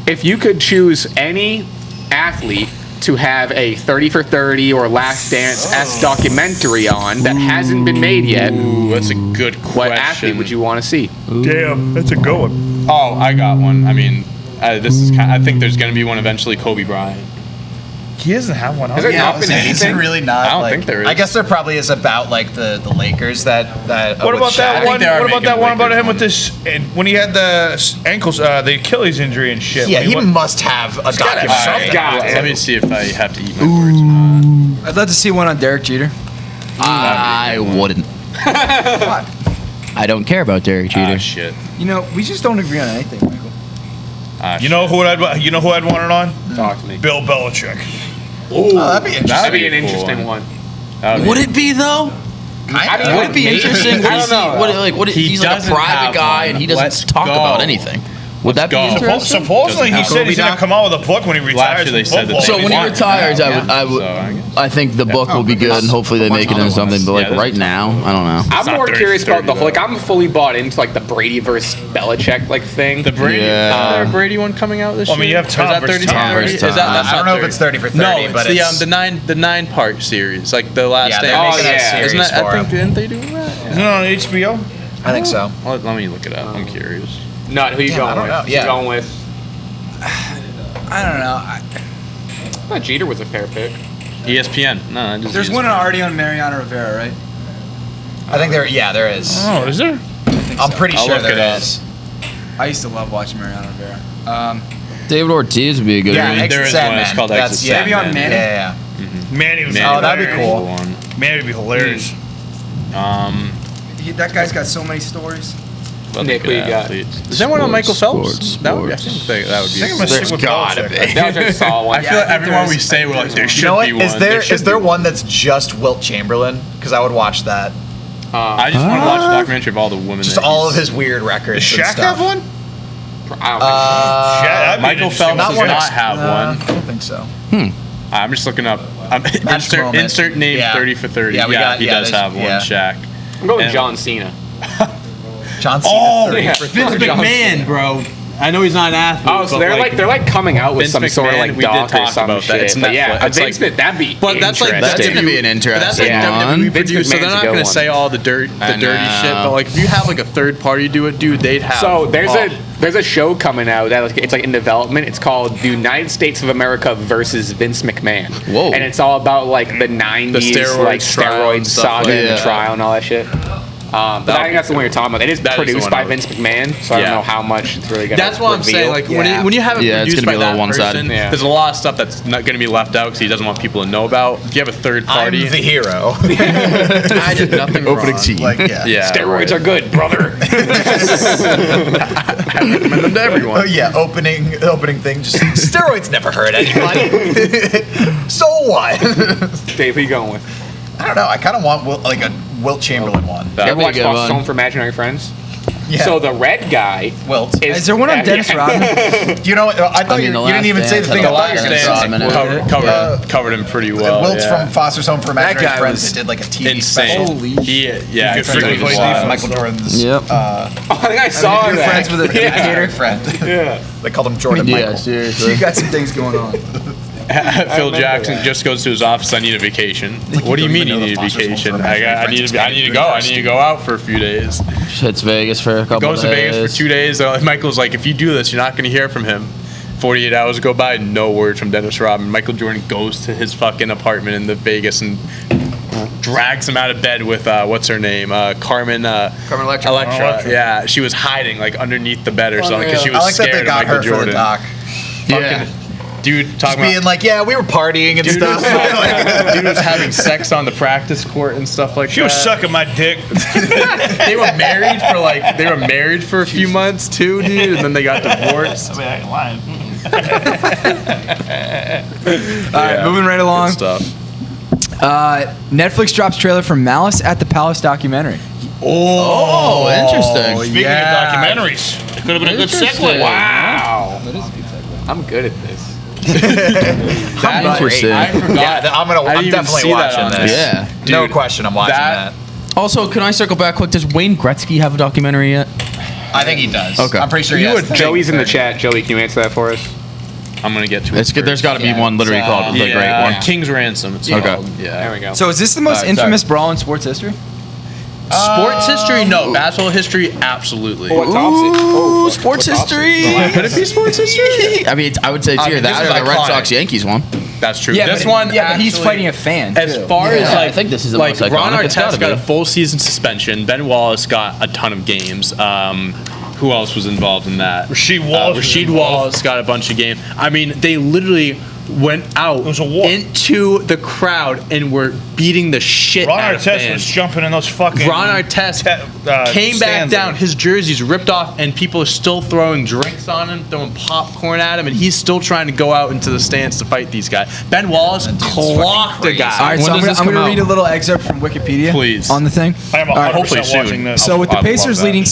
If you could choose any athlete to have a 30 for 30 or Last Dance-esque documentary on that hasn't been made yet, Ooh, that's a good question. what athlete would you want to see? Damn, that's a good one. Oh, I got one. I mean, I think there's going to be one eventually. Kobe Bryant. He doesn't have one. Is there not been Is it anything? really not? I don't like- think there is. I guess there probably is about like the Lakers that. What about that think one? they are What about making that one about Lakers him with this when he had the ankles, the Achilles injury and shit? Yeah, when he went- must have a documentary. Let me see if I have to eat my words or not. I'd love to see one on Derek Jeter. I wouldn't. I don't care about Derek Jeter. Ah, shit. You know, we just don't agree on anything, Michael. You know who I'd want it on? Talk to me. Bill Belichick. Oh, that'd be interesting. That'd be an a cool interesting one. Would it be though? Would it be interesting? I don't know. He's like a doesn't private have guy one. and he doesn't Let's talk go. about anything. Would that be go. interesting? Supposedly, he Doesn't said have he's gonna come out with a book when he retires. year they from said that football. So when he want retires, that, I would, so I guess. I think the book will be good, and hopefully they make it into something. But like Yeah, right now, I don't know. I'm not more 30 curious about the 30 whole, like I'm fully bought into like the Brady versus Belichick like thing. The Brady, Yeah. is there a Brady one coming out this Well, I year? mean, you have Or is Tom that versus 30 Tom 30? versus Is that, Tom. that's I don't not know if it's 30 for 30, No, it's but the it's the 9-part series, like the last. Yeah, Dance. they're making yeah. that series Isn't that? for I think him. didn't they do that? Isn't it on HBO? I think so. Let me look it up. I'm curious. Not who you Damn, going I don't with? know. Who you Yeah. going with? I don't know. I thought Jeter was a fair pick. ESPN. No, I just There's use one already on Mariano Rivera, right? I think there is. Oh, is there? I'm pretty I'll sure look it there up. is. I used to love watching Mariano Rivera. David Ortiz would be a good Yeah, one. Exit there is Sandman. one. It's called That's- Exit yeah. Maybe on Sandman. Manny? Yeah. Manny was. Oh, that'd be cool. One. Manny would be hilarious. That guy's got so many stories. Well, Nick, look at who you got? athletes. Is there one on Michael Phelps? Sports. That would, I think that would be. I think I'm gonna stick with Belichick. That was a solid one. I feel like everyone we say we're like there should You know what? be one. Is there should is there be one that's just Wilt Chamberlain? Because I would watch that. I just want to watch a documentary of all the women. Just that all he's- of his weird records. Does and Shaq stuff. have one? I don't think That'd be an Michael interesting Phelps one. does one not ex- have one. I don't think so. I'm just looking up. moment. Insert name Yeah. 30 for 30. Yeah, we got- he yeah, does there's- have one. yeah. Shaq. I'm going with And- John Cena. John Cena. Oh, 30 yeah. for Vince 30. McMahon, bro. I know he's not an athlete. Oh, so they're like coming out with Vince some sort of McMahon, like we did doc or talk some about that. shit. It's But yeah, Netflix. It's like- Vince, that'd be But that's like That's if gonna be you- an But that's interesting like Yeah. WWE one. producer, so they're McMahon's a not good going to one. say all the dirty shit. know. But like if you have like a third party do it, dude, they'd have. So there's a show coming out that it's like in development. It's called The United States of America versus Vince McMahon. Whoa. And it's all about like the 90s steroids trial steroid and stuff saga like and the that. trial and all that shit. But I think that's the one you're talking about. It is That is the produced one by I would- Vince McMahon, so I Yeah. don't know how much it's really gonna That's what I'm saying. reveal. Like when you have it Yeah, it's produced gonna by be a little that one-sided. person, Yeah. there's a lot of stuff that's not going to be left out because he doesn't want people to know about. If you have a third party, I'm the hero. I did nothing Opening wrong. scene. Like, yeah. Yeah, Steroids are good, brother. I recommend them to Oh everyone. yeah, opening thing. Just steroids never hurt anybody. So what? Dave, who you going with? I don't know. I kind of want like a Wilt Chamberlain one. You That'd ever be a watch good Foster's one. Home for Imaginary Friends? Yeah. So the red guy Wilt. Is there one on Dennis Rodman? Do you know what? I thought I mean, you the didn't Last even say the Dance thing. had I the thought you were Last going to Dance say. Rodman. Covered him pretty well. Wilt's yeah. from Foster's Home for Imaginary guy Friends was that did like a TV Insane. special. Yeah, Good it's friends freaking with wild. Michael Jordan's. Yep. I think I saw Good that. friends with an Yeah. educator friend. Yeah. They called him Jordan Yeah, Michael. seriously. You got some things going on. Phil Jackson just goes to his office. I need a vacation. What do you don't mean even you know need a the Foster's Home vacation? for I Imaginary need Friends to go. I need to go out for a few days. Hits Vegas for a couple Goes to days. Vegas for 2 days. Michael's like, if you do this, you're not going to hear from him. 48 hours go by, no word from Dennis Rodman. Michael Jordan goes to his fucking apartment in the Vegas and drags him out of bed with what's her name, Carmen Electra. Yeah, she was hiding like underneath the bed or something because she was I like that scared they got of Michael her Jordan. for the doc. Yeah. Dude, Just talking being about. like, yeah, we were partying and Dude stuff. dude was having sex on the practice court and stuff like that. She was sucking my dick. They were married for a few months too, dude, and then they got divorced. I mean, I ain't lying. All right, moving right along. Good stuff. Netflix drops trailer for Malice at the Palace documentary. Oh, interesting. Speaking of documentaries, it could have been a good segue. Wow. I'm good at this. That's interesting. I forgot. Yeah, I'm didn't even definitely see that watching on this. Yeah. No Dude, question, I'm watching that- that. Also, can I circle back quick? Does Wayne Gretzky have a documentary yet? I think he does. Okay. I'm pretty sure he You has. would- Joey's in the chat. Joey, can you answer that for us? I'm gonna get to it. It's good. There's got to be Yeah, one literally it's, called the Great One. King's Ransom. It's Okay. called. Yeah. There we go. So is this the most Sorry, infamous brawl in sports history? Sports history? No. Basketball history? Absolutely. Ooh, sports history. Could it be sports history? I mean, I would say it's I either mean, that this or is the Red iconic. Sox Yankees one. That's true. Yeah, this but, one. yeah, but he's actually- fighting a fan. As too. far as Yeah, like, I think this is the like most Ron iconic. It's Artest gotta got a be. full season suspension. Ben Wallace got a ton of games. Who else was involved in that? Rasheed Wallace was Rasheed involved. Wallace got a bunch of games. I mean, they literally went out It was a war. into the crowd and were beating the shit Ron out of Artest fans. was jumping in those fucking. Ron Artest came back stands down. there. His jersey's ripped off, and people are still throwing drinks on him, throwing popcorn at him, and he's still trying to go out into the stands to fight these guys. Ben Wallace clocked a guy. All right, When so I'm does gonna, this I'm come gonna out? read a little excerpt from Wikipedia Please. on the thing. I am All right, 100% hopefully soon. watching this. So with the I'd love Pacers that. leading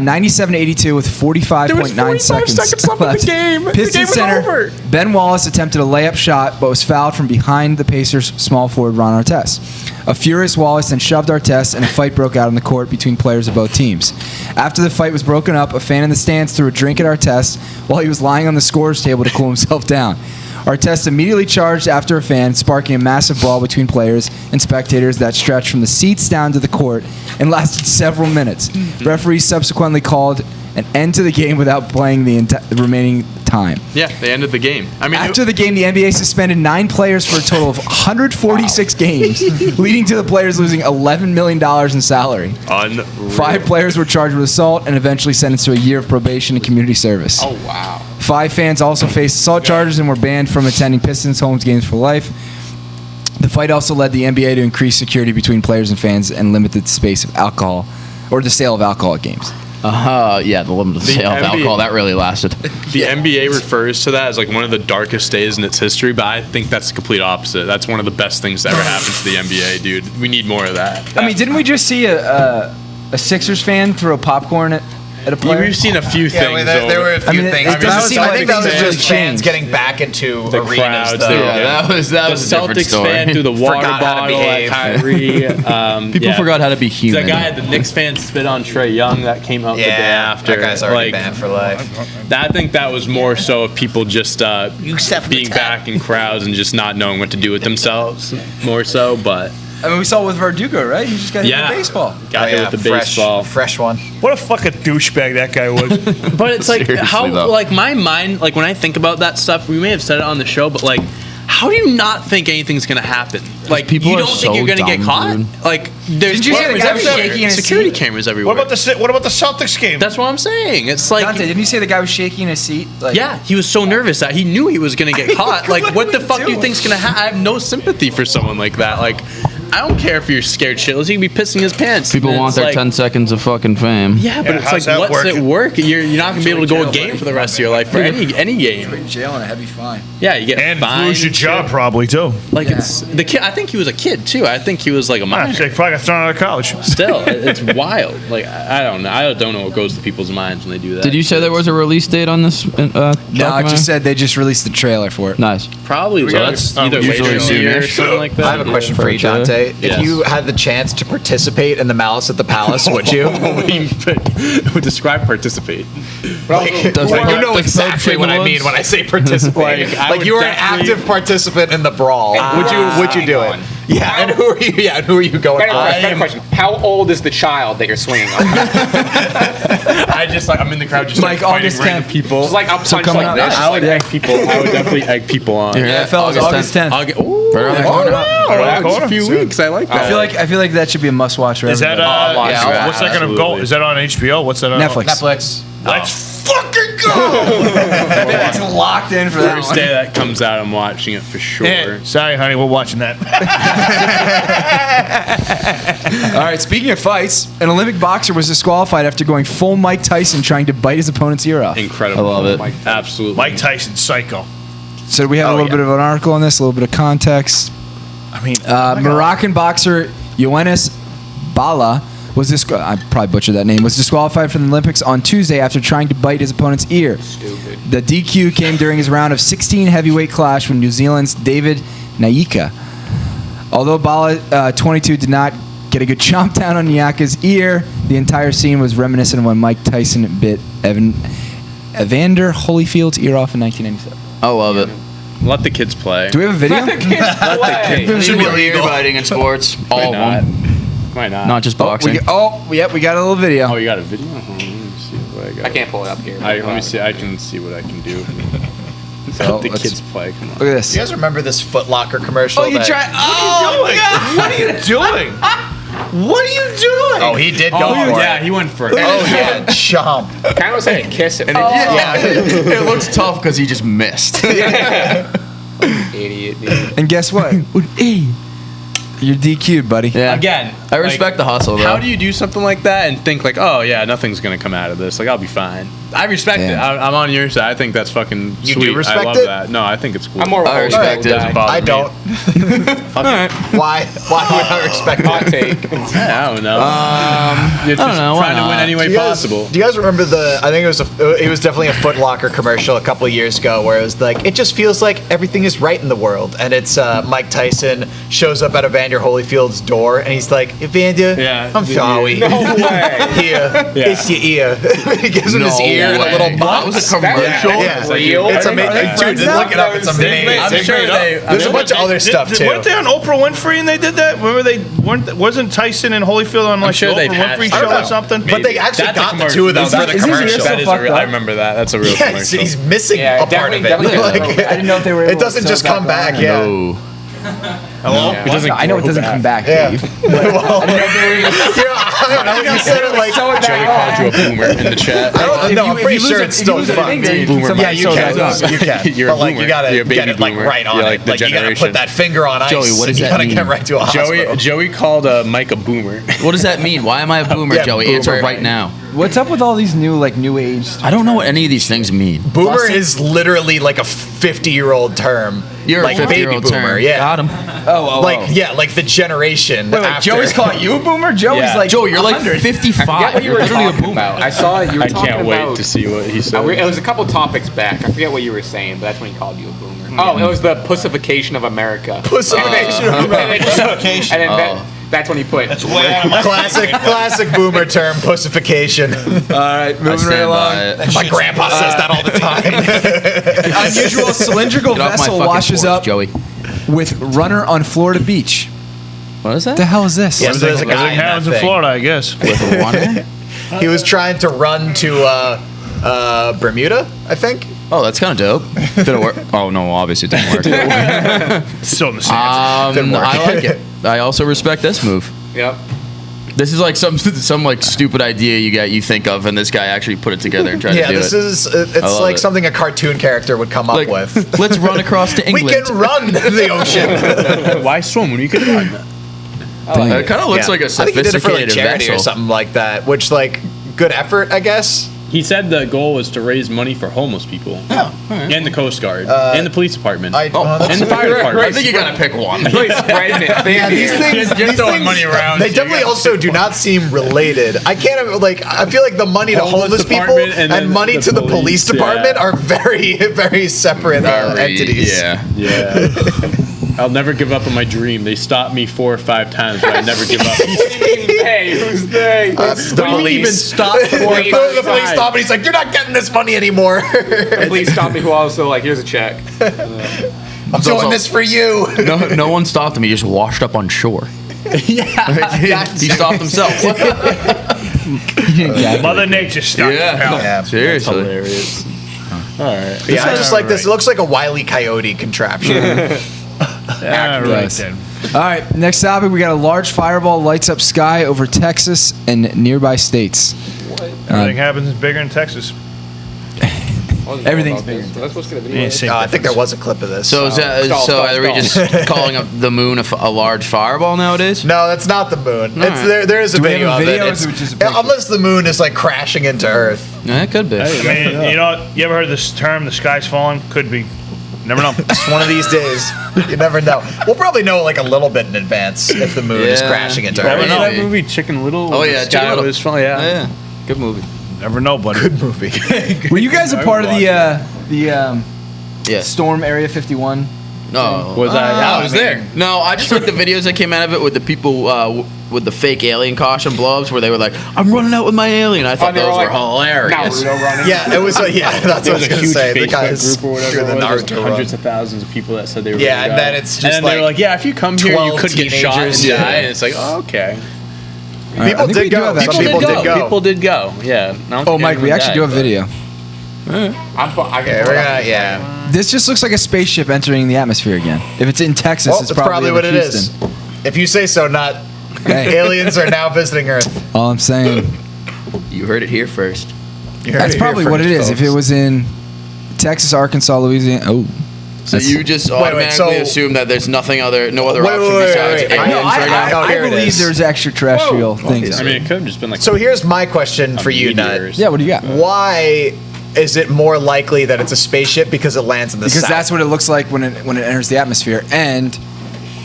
97-82 with 45.9 There was 45 seconds left in the game. The Pistons game was center over. Ben Wallace attempted a layup shot but was fouled from behind the Pacers small forward Ron Artest. A furious Wallace then shoved Artest and a fight broke out on the court between players of both teams. After the fight was broken up, a fan in the stands threw a drink at Artest while he was lying on the scorer's table to cool himself down. Artest immediately charged after a fan, sparking a massive brawl between players and spectators that stretched from the seats down to the court and lasted several minutes. Referees subsequently called an end to the game without playing the remaining time. Yeah, they ended the game. I mean, After the game, the NBA suspended 9 players for a total of 146 games, leading to the players losing $11 million in salary. unreal. 5 players were charged with assault and eventually sentenced to a year of probation and community service. Oh, wow. 5 fans also faced assault charges and were banned from attending Pistons home games for life. The fight also led the NBA to increase security between players and fans and limited the space of alcohol or the sale of alcohol at games. Yeah, the limited sale of NBA alcohol that really lasted. The NBA refers to that as like one of the darkest days in its history, but I think that's the complete opposite. That's one of the best things that ever happened to the NBA, dude. We need more of that. I mean, didn't we just see a Sixers fan throw popcorn at at a player? We've seen a few Yeah, things. there were a few mean, things. it doesn't seem I like think that was things just really fans changed. getting back into The arenas. crowds, Though. Yeah, that was a different Celtics story. fan threw the water Forgot how to bottle at behave. Kyrie. People forgot how to be human. The guy had the Knicks fan spit on Trey Young that came out the day Yeah, after. that guy's already banned for life. I think that was more so of people just being back in crowds and just not knowing what to do with themselves, more so. But I mean, we saw it with Verdugo, right? He just got hit with a baseball. got hit with the baseball. Fresh one. What a fucking douchebag that guy was. But it's like Seriously, how though. like my mind, like when I think about that stuff, we may have said it on the show, but like, how do you not think anything's gonna happen? Like, people you are don't think so you're gonna get dumb, caught? dude. Like, there's Didn't you say the cameras guy was everywhere. shaking in his Security seat? cameras everywhere. What about the Celtics game? That's what I'm saying. It's like, Dante, didn't you say the guy was shaking in his seat? Like, yeah, he was so nervous that he knew he was gonna get caught. Like, what the fuck do you think's gonna happen? I have no sympathy for someone like that. Like, I don't care if you're scared shitless. He could be pissing his pants. People And want it's their like, 10 seconds of fucking fame. Yeah, but Yeah, it's how's like, that what's it work? You're not gonna be able to go a game for the rest of your life for any game. Put in jail and a heavy fine. Yeah, you get and fined. lose your and job shit. probably too. Like it's the kid. I think he was a kid too. I think he was like a minor. They probably got thrown out of college. Still, it's wild. Like I don't know. I don't know what goes through people's minds when they do that. Did you say there was a release date on this? No, I documentary? just said they just released the trailer for it. Nice. Probably So like, that's either usually later in the year or soonish. something like that. I have a question for you, For a Dante. Yes. If you had the chance to participate in the Malice at the Palace, would you? What do you describe participate? Like, Does like, the- you know the exactly coach what I in the mean woods? when I say participate. Like, I Like would you were an definitely- active participant in the brawl. Would you do it? on. Yeah, and who are you? Yeah, and who are you going Better for? question. How old is the child that you're swinging on? I just like I'm in the crowd just Mike, like fighting August random 10th. people. Just like I'll punch coming like up- this. I would egg people. I would definitely egg people on. Yeah, fellas, August 10th. I'll get. Ooh, Right around the all corner. right, all right, corner. a few weeks. I like that. I feel like that should be a must watch for Is that everybody. yeah, what's that gonna go? absolutely. Is that on HBO? What's that on? Netflix. Netflix. Let's fucking go! It's locked in for that First one. day that comes out, I'm watching it for sure. Yeah, sorry, honey, we're watching that. All right, speaking of fights, an Olympic boxer was disqualified after going full Mike Tyson trying to bite his opponent's ear off. Incredible. I love it. Absolutely. Mike Tyson, psycho. So we have a little bit of an article on this, a little bit of context. I mean, Moroccan boxer Yoannis Bala was I probably butchered that name. Was disqualified from the Olympics on Tuesday after trying to bite his opponent's ear. Stupid. The DQ came during his round of 16 heavyweight clash with New Zealand's David Nyika. Although Bala, 22, did not get a good chomp down on Nyaka's ear, the entire scene was reminiscent of when Mike Tyson bit Evander Holyfield's ear off in 1997. I love it. Let the kids play. Do we have a video? It Should be illegal biting in sports. All Why of them. not? Why not? Not just boxing. We got a little video. Oh, you got a video? Hold on, let me see what I got. I can't pull it up here. Let me see. I can see what I can do. So, Let the let's- kids play. Come on. Look at this. Do you guys remember this Foot Locker commercial? Oh, you that- tried. Oh, what are you doing? What are you doing? Oh, he did go for yeah, it. he went for it. Oh, yeah, chomp. Kind of was like a kiss it. Yeah. It looks tough because he just missed. Idiot, dude. And guess what? You're DQ'd, buddy. Yeah. Again, I respect the hustle, though. How do you do something like that and think like, oh yeah, nothing's gonna come out of this? Like I'll be fine. I respect it. Yeah. I'm on your side. I think that's fucking You sweet. do respect I love it? that. No, I think it's cool. I'm more of a I respect old it. guy. bother I me. don't. Why? Why would I respect Hot that? take. I don't know. You're just I don't know, why trying to win not? any way Do you guys- possible. Do you guys remember I think it was definitely a Foot Locker commercial a couple of years ago where it was like, it just feels like everything is right in the world. And it's Mike Tyson shows up at Evander Holyfield's door and he's like, Evander, Yeah. I'm sorry. No way. Here, it's your ear. He gives him his No ear in a way. little That box. was a commercial? Yeah. Real? It's amazing. Are they Dude, friends look it up. It's amazing. I'm sure they. There's a bunch of other stuff too. Weren't they on Oprah Winfrey and they did that? Wasn't Tyson and Holyfield on like sure the they've Oprah had Winfrey some. show I don't or know. something? But they actually That's a got the two of them commercial. for the Is his ear commercial. so That is fucked a real, up? I remember that. That's a real Yes, commercial. he's missing Yeah, a part of it. definitely Like, I didn't know if they were able it doesn't to just sew it come back back. Yeah. Oh. Hello? It doesn't I know it grow doesn't back. come back, Yeah. Dave. Well, I don't know. You said it like. Joey called you a boomer in the chat. No, I'm pretty sure it's still fun. Boomer. Yeah, you can. You can. You're a But like, boomer. you gotta You're a baby get it like boomer. right on You're like it. the Like you gotta generation. put that finger on ice. Joey, what does you that gotta mean? get right to a hospital. Joey called Mike a boomer. What does that mean? Why am I a boomer, Yeah, Joey? boomer. Answer right now. What's up with all these new age? I don't know what any of these things mean. Boomer is literally like a 50-year-old term. You're like a baby 50-year-old boomer. term. Yeah. Got him. Like the generation. Wait, after. Joey's calling you a boomer? Joey's Yeah. like, Joe, you're like 100. 55. I forget what you were You're literally a talking boomer. about. I saw you were I talking can't about. wait to see what he said. It was a couple topics back. I forget what you were saying, but that's when he called you a boomer. Oh, it was the pussification of America. Pussification of America. And then that's when he put. That's Classic boomer term, pussification. All right, I moving right stand along. by it. My grandpa says that all the time. Unusual cylindrical Get off my vessel fucking washes porch, up Joey. with runner on Florida beach. What is that? The hell is this? Yeah, so there's a guy in that Happens in thing. Florida, I guess. With a runner? He was trying to run to Bermuda, I think. Oh, that's kind of dope. Did it work? Oh no, obviously it didn't work. Still in the sand. Didn't work. I like it. I also respect this move. Yep. This is like some like stupid idea you think of, and this guy actually put it together and tried to Yeah, do this it. is it's love like it. something a cartoon character would come up Like, with. let's run across to We England. can run the ocean. Why swim when you can run? It kind of looks Yeah. like a I think he did it for like sophisticated charity or vessel. something like that, which like good effort, I guess. He said the goal was to raise money for homeless people. And the Coast Guard. and the police department. Well, that's- and the fire department. I think you gotta pick one. Really spreading it thin Yeah, these here. things, You're these throwing things- money around, They so you definitely gotta also do not seem related. I can't like. I feel like the money to Homeless homeless people department and then and money the to the police, police department yeah. are very, very separate entities. Yeah. Yeah. I'll never give up on my dream. They stopped me 4 or 5 times, but I never give up. Hey, who's they? The police even stop the police stop and he's like, "You're not getting this money anymore. The police stopped me who also like, here's a check. I'm doing this for you." No one stopped him. He just washed up on shore. He stopped himself. Mother Nature stuff. Yeah. Seriously. Hilarious. All right. Yeah, I just like this. It looks like a Wile E. Coyote contraption. All right, Yes. then. All right, next topic. We got a large fireball lights up sky over Texas and nearby states. Everything happens bigger in Texas. Everything's bigger. Let's look at the Yeah, video. same I think there difference. was a clip of this. So is that, Stall, are we just calling up the moon a large fireball nowadays? No, that's not the moon. It's, Alright. there is a Do we have video a of video it. or is it just a picture? Unless the moon is like crashing into Earth. Yeah, it could be. I mean, you know, you ever heard this term, the sky's falling? Could be. Never know. It's one of these days. You never know. We'll probably know like a little bit in advance if the moon is Yeah. crashing into Never Earth. Remember know. that movie Chicken Little? Oh The yeah, sky Chicken Little. was fun, yeah. Good movie. Never know, buddy. Good movie. Were you guys a part of the Yeah. Storm Area 51? No. Was I was there. No, I just like the videos that came out of it with the people with the fake alien costume blow-ups where they were like, "I'm running out with my alien." I thought they were those like, were hilarious. Naruto running. Yeah, it was. Yeah, that's There what I was was a gonna huge say. The Facebook guys group or whatever doing it the was. Naruto There's run. hundreds of thousands of people that said they were Yeah, gonna and go. then it's just and then they were like like, yeah, if you come here, you 12 could get shot and teenagers. die. Yeah. And it's like, oh, okay. People did go. Some people did go. People did go. Yeah. I don't Oh, think Mike, we anyone actually do died, a video. Yeah, we're gonna. Yeah. This just looks like a spaceship entering the atmosphere again. If it's in Texas, Well, it's that's probably over what it is. Houston. If you say so, not. Hey, Aliens are now visiting Earth. all I'm saying. You heard it here first. You heard That's it here probably what it first, is. If folks. it was in Texas, Arkansas, Louisiana. Oh. So you just wait, automatically so- assume that there's no other Wait, option wait, besides wait, wait. aliens right now. Oh, I here it believe is. there's extraterrestrial things. I mean, it could have just been like. So here's my question for you, Nut. meteors. Yeah, what do you got? Why is it more likely that it's a spaceship because it lands in the Because south? that's what it looks like when it enters the atmosphere. And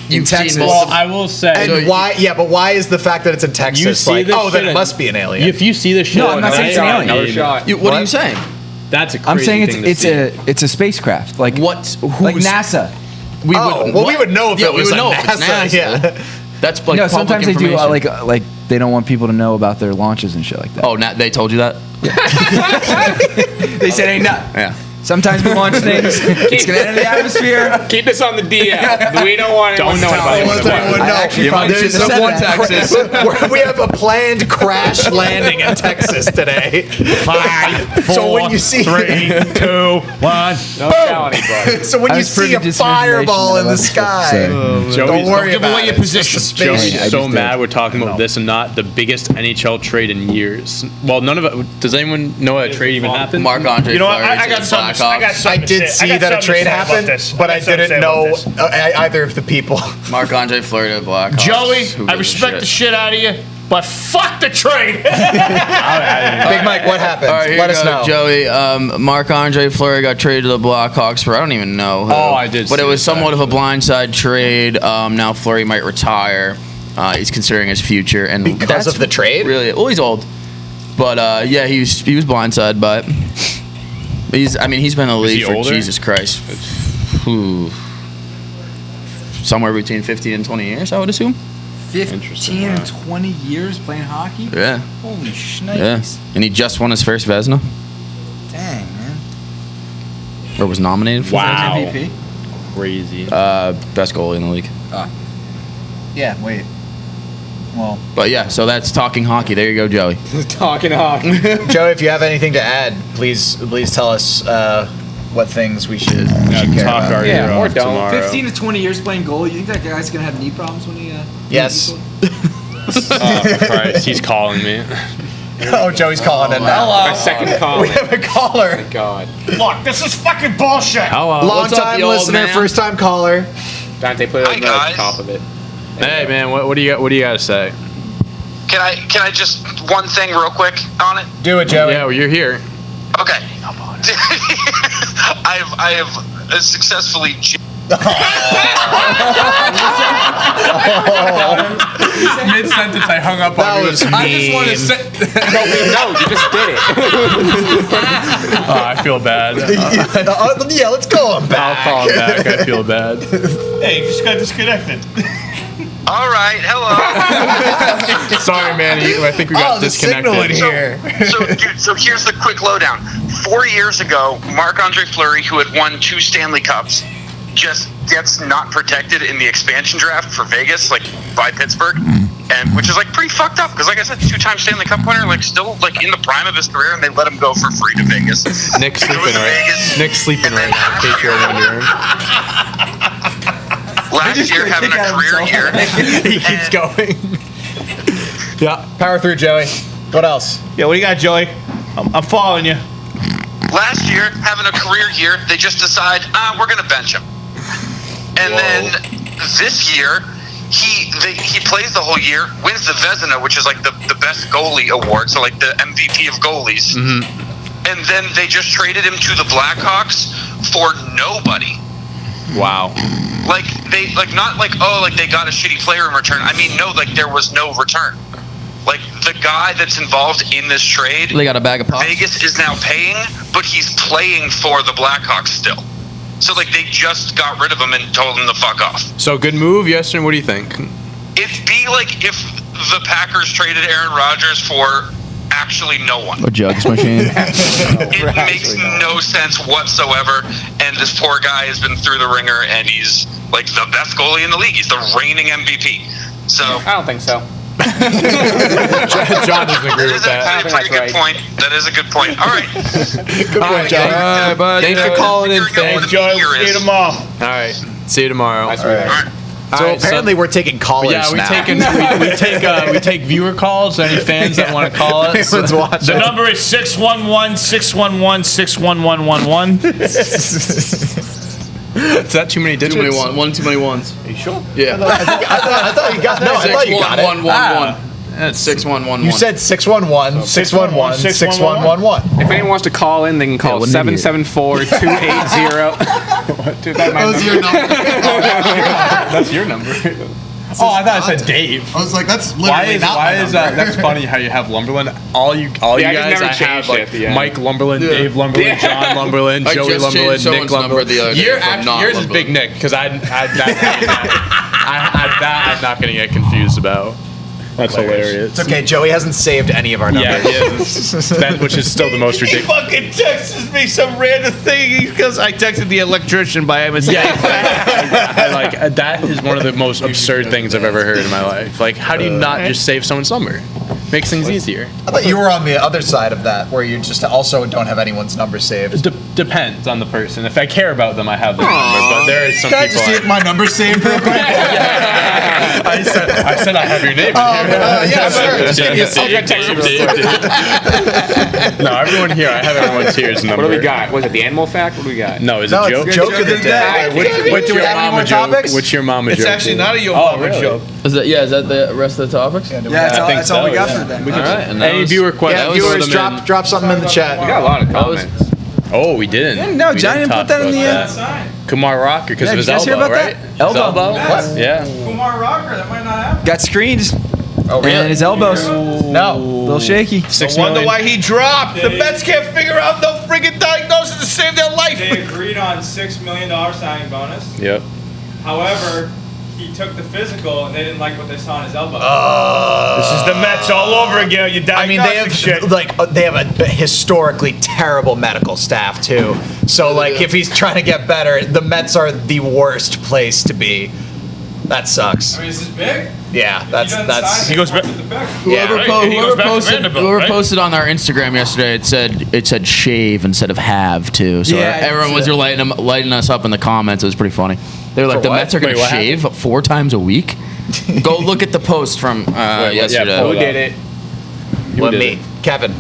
in You've seen Texas, multiple- Well, I will say. And why? Yeah, but why is the fact that it's in Texas You see like? this Oh, then shit it and- must be an alien. If you see the shit, No, I'm not at saying it's an night, alien. Another I mean, shot. What are you saying? That's a crazy I'm saying thing to see. it's a spacecraft, like What? like Who's- NASA. We Oh, would, well, we would know if yeah, it was we would a know if it's NASA, NASA. yeah. That's like No, public sometimes they do information. like they don't want people to know about their launches and shit like that. Oh, they told you that? They said ain't nut. Yeah. Sometimes we launch things. It's gonna enter the atmosphere. Keep this on the DL. We don't want anyone knowing about I want it. everyone to know. actually probably There's shouldn't have someone said Texas. we have a planned crash landing in Texas today. 5, 4, So when you see- 3, 2, 1. Don't tell anybody. So when I you was see privy a to some fireball in the information that I sky, wasn't don't worry give about away it. your It's just position. a Joey's spaceship. I so just mad did. we're talking about this and not the biggest NHL trade in years. Well, none of it. Does anyone know a trade even happened? Mark Andre You know what? Fleury I to got the something. I got Blackhawks. something I did to say. see I got that a something to trade say about happened, this. but I got something to didn't say about know this. either of the people. Mark Andre Fleury to the Blackhawks. Joey, Who I gives a respect the shit out of you. but fuck the trade. Big Mike, what happened? All right, here Let you us go, know. Joey. Marc-Andre Fleury got traded to the Blackhawks for I don't even know who. Oh, I did But see it was this, somewhat of a blindside trade. Now Fleury might retire. He's considering his future, and Because that's of the trade? Really, well, he's old, but yeah, he was blindsided by it. But he's been in the league he for older? Jesus Christ, somewhere between 15 and 20 years, I would assume. 15 and 20 years playing hockey? Yeah, Holy yeah, shnikes. and he just won his first Vezina, Dang, man. or was nominated for Wow. MVP? Crazy. best goalie in the league. Yeah, wait. Well, But yeah, so that's talking hockey. There you go, Joey. Talking hockey. Joey, if you have anything to add, please tell us what things we should care Talk about. our Yeah, ear or off don't. tomorrow. 15 to 20 years playing goalie. You think that guy's going to have knee problems when he... Yes. Oh, Christ, he's calling me. Oh, Joey's calling in now. My second call. We have a caller. God. Look, this is fucking bullshit. Hello. Long What's up, time you old listener, man? first time caller. Dante, put it Hi, on the guys. top of it. Hey man, what do you got to say? Can I just one thing real quick on it? Do it, Joey. Yeah, well, you're here. Okay. I have successfully. Mid sentence, I hung up That on was you. I just mean. want to say. No, you just did it. Oh, I feel bad. Yeah, let's call him I'll back. call him back. I feel bad. Hey, you just got disconnected. All right. Hello. Sorry, man. I think we got the signal in disconnected. here. So here's the quick lowdown. 4 years ago, Marc-Andre Fleury, who had won 2 Stanley Cups, just gets not protected in the expansion draft for Vegas, like by Pittsburgh, and which is like pretty fucked up because, like I said, 2-time Stanley Cup winner, like still like in the prime of his career, and they let him go for free to Vegas. Nick's Goes sleeping to right. Vegas, Nick's sleeping and then right now. In case you're wondering. Last year, having a career year. He keeps going. Yeah. Power through, Joey. What else? Yeah, what do you got, Joey? I'm following you. Last year, having a career year, they just decide, we're going to bench him. And then this year, he plays the whole year, wins the Vezina, which is like the best goalie award, so like the MVP of goalies. Mm-hmm. And then they just traded him to the Blackhawks for nobody. Wow. Like they not like they got a shitty player in return. I mean, no, like there was no return. Like the guy that's involved in this trade, They got a bag of pops. Vegas is now paying, but he's playing for the Blackhawks still. So like they just got rid of him and told him to fuck off. So good move, yes, and what do you think? It'd be like if the Packers traded Aaron Rodgers for actually no one. A jugs machine. It makes no sense whatsoever, and this poor guy has been through the ringer, and he's like the best goalie in the league. He's the reigning MVP. So I don't think so. John doesn't agree with that. That's a pretty good point. That is a good point. All right. Good point, Joey. Bye, bud. Thanks for calling in. Figuring out what Thanks. the Joey, year we'll see you is. tomorrow. All right. See you tomorrow. Nice All right. So All right, apparently we're taking callers Yeah, we now. take viewer calls. Any fans that want to call us? Anyone's watching. The number is 611-611-61111. Is that too many digits? Too many ones. One too many ones. Are you sure? Yeah. I thought you got. No, I thought you got it. 6111. That's 6111. You said 611 611 6111. If anyone wants to call in, they can call what an idiot. 774-280. Dude, that might That was your number. That's your number. Oh, I thought it said Dave. I was like, that's literally not my number. That's funny how you have Lumberland. All you I just guys never I have changed it like at the end. Mike Lumberland, Dave Lumberland, Yeah. John Lumberland, I Joey just changed Lumberland, Nick someone's number the other Lumberland. day You're from actually, not yours is Lumberland. Big Nick because I'm not gonna get confused about. That's hilarious. It's okay. Joey hasn't saved any of our numbers. Yeah, that, which is still the most He ridiculous. fucking texts me some random thing because I texted the electrician by mistake. I like that is one of the most absurd things I've ever heard in my life. Like, how do you not just save someone's number? Makes things easier. I thought you were on the other side of that, where you just also don't have anyone's number saved. Depends on the person. If I care about them, I have their number. But there is some Can I people. just see if my number's saved real quick? I said I have your name. Yeah, sure. Just give me a second. No, everyone here. I have everyone's here's number. What do we got? Was it the animal fact? What do we got? No, is No, it it's joke? joke of the day. What's Do we your have any mama more joke? topics? What's your mama joke? It's actually not a your Oh, mama really? joke. Is that the rest of the topics? Yeah, That's all we got for today. All right. And Any viewer questions? Yeah, viewers, drop something in the chat. We got a lot of comments. Oh, we didn't. No, We Johnny didn't talk put that in about the that. Kumar Rocker because Yeah, of his did you guys hear elbow, about right? that? His Elbow. What? Yeah. Kumar Rocker, that might not happen. Got screened. Oh, really? And his elbows. A No. little shaky. I wonder why he dropped. The Mets can't figure out no friggin' diagnosis to save their life. They agreed on $6 million signing bonus. Yep. However, he took the physical and they didn't like what they saw on his elbow. This is the Mets all over again. You I mean, they have shit. they have a historically terrible medical staff too. So like, if he's trying to get better, the Mets are the worst place to be. That sucks. I mean, is this big? Yeah, that's He goes back. yeah. Right, he goes back to Vanderbilt, Whoever right? posted on our Instagram yesterday, it said shave instead of have too. So Yeah, I everyone was see lighting us up in the comments. It was pretty funny. They were like, For the what? Mets are going Wait, to what shave 4 times a week. Go look at the post from yesterday. pull Who it did it? Well, me, Kevin,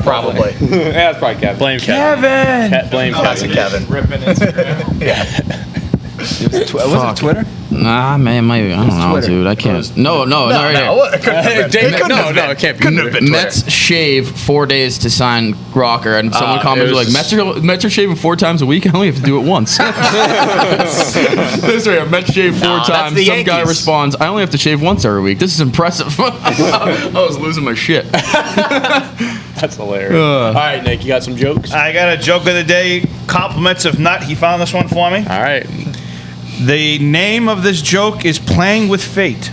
probably. Yeah, that's probably Kevin. Blame Kevin. Blame Classic Kevin. Kevin. Ripping Instagram. Yeah. Was it Twitter? Nah, man, maybe I don't know, Twitter. dude. I can't. No, right here. What? It couldn't have been. It couldn't have been. it can't be. Couldn't have been. Mets shave 4 days to sign Rocker, and someone commented it like, was- Mets are shaving 4 times a week. I only have to do it once. This right, Mets shave 4 that's times. the Some guy Yankees. responds, I only have to shave once every week. This is impressive. I was losing my shit. That's hilarious. All right, Nick, you got some jokes? I got a joke of the day. Compliments of Nut. He found this one for me. All right. The name of this joke is Playing with Fate.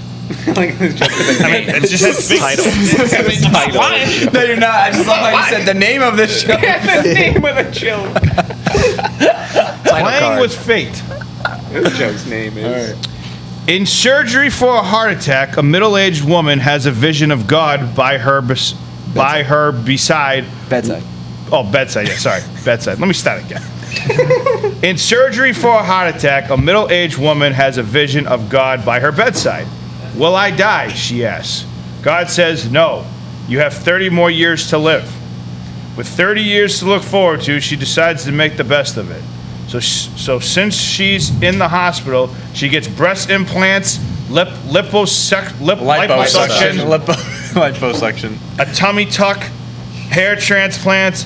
I mean, it just has big Title. No, you're not. I just love how you said the name of this show. The name of the joke. Title Playing card. with Fate. The joke's name is. In surgery for a heart attack, a middle-aged woman has a vision of God by her beside. Bedside. Oh, bedside. Yeah, sorry, bedside. Let me start again. In surgery for a heart attack, a middle-aged woman has a vision of God by her bedside. Will I die? She asks. God says, no. You have 30 more years to live. With 30 years to look forward to, she decides to make the best of it. So since she's in the hospital, she gets breast implants, liposuction, Liposuction. a tummy tuck, hair transplants,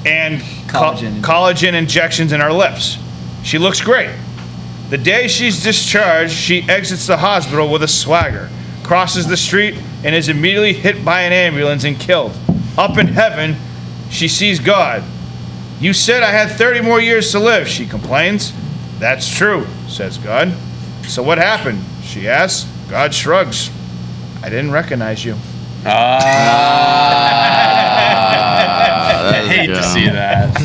and collagen injections in her lips. She looks great. The day she's discharged, she exits the hospital with a swagger, crosses the street, and is immediately hit by an ambulance and killed. Up in heaven, she sees God. You said I had 30 more years to live, she complains. That's true, says God. So what happened? She asks. God shrugs. I didn't recognize you. I hate to see that.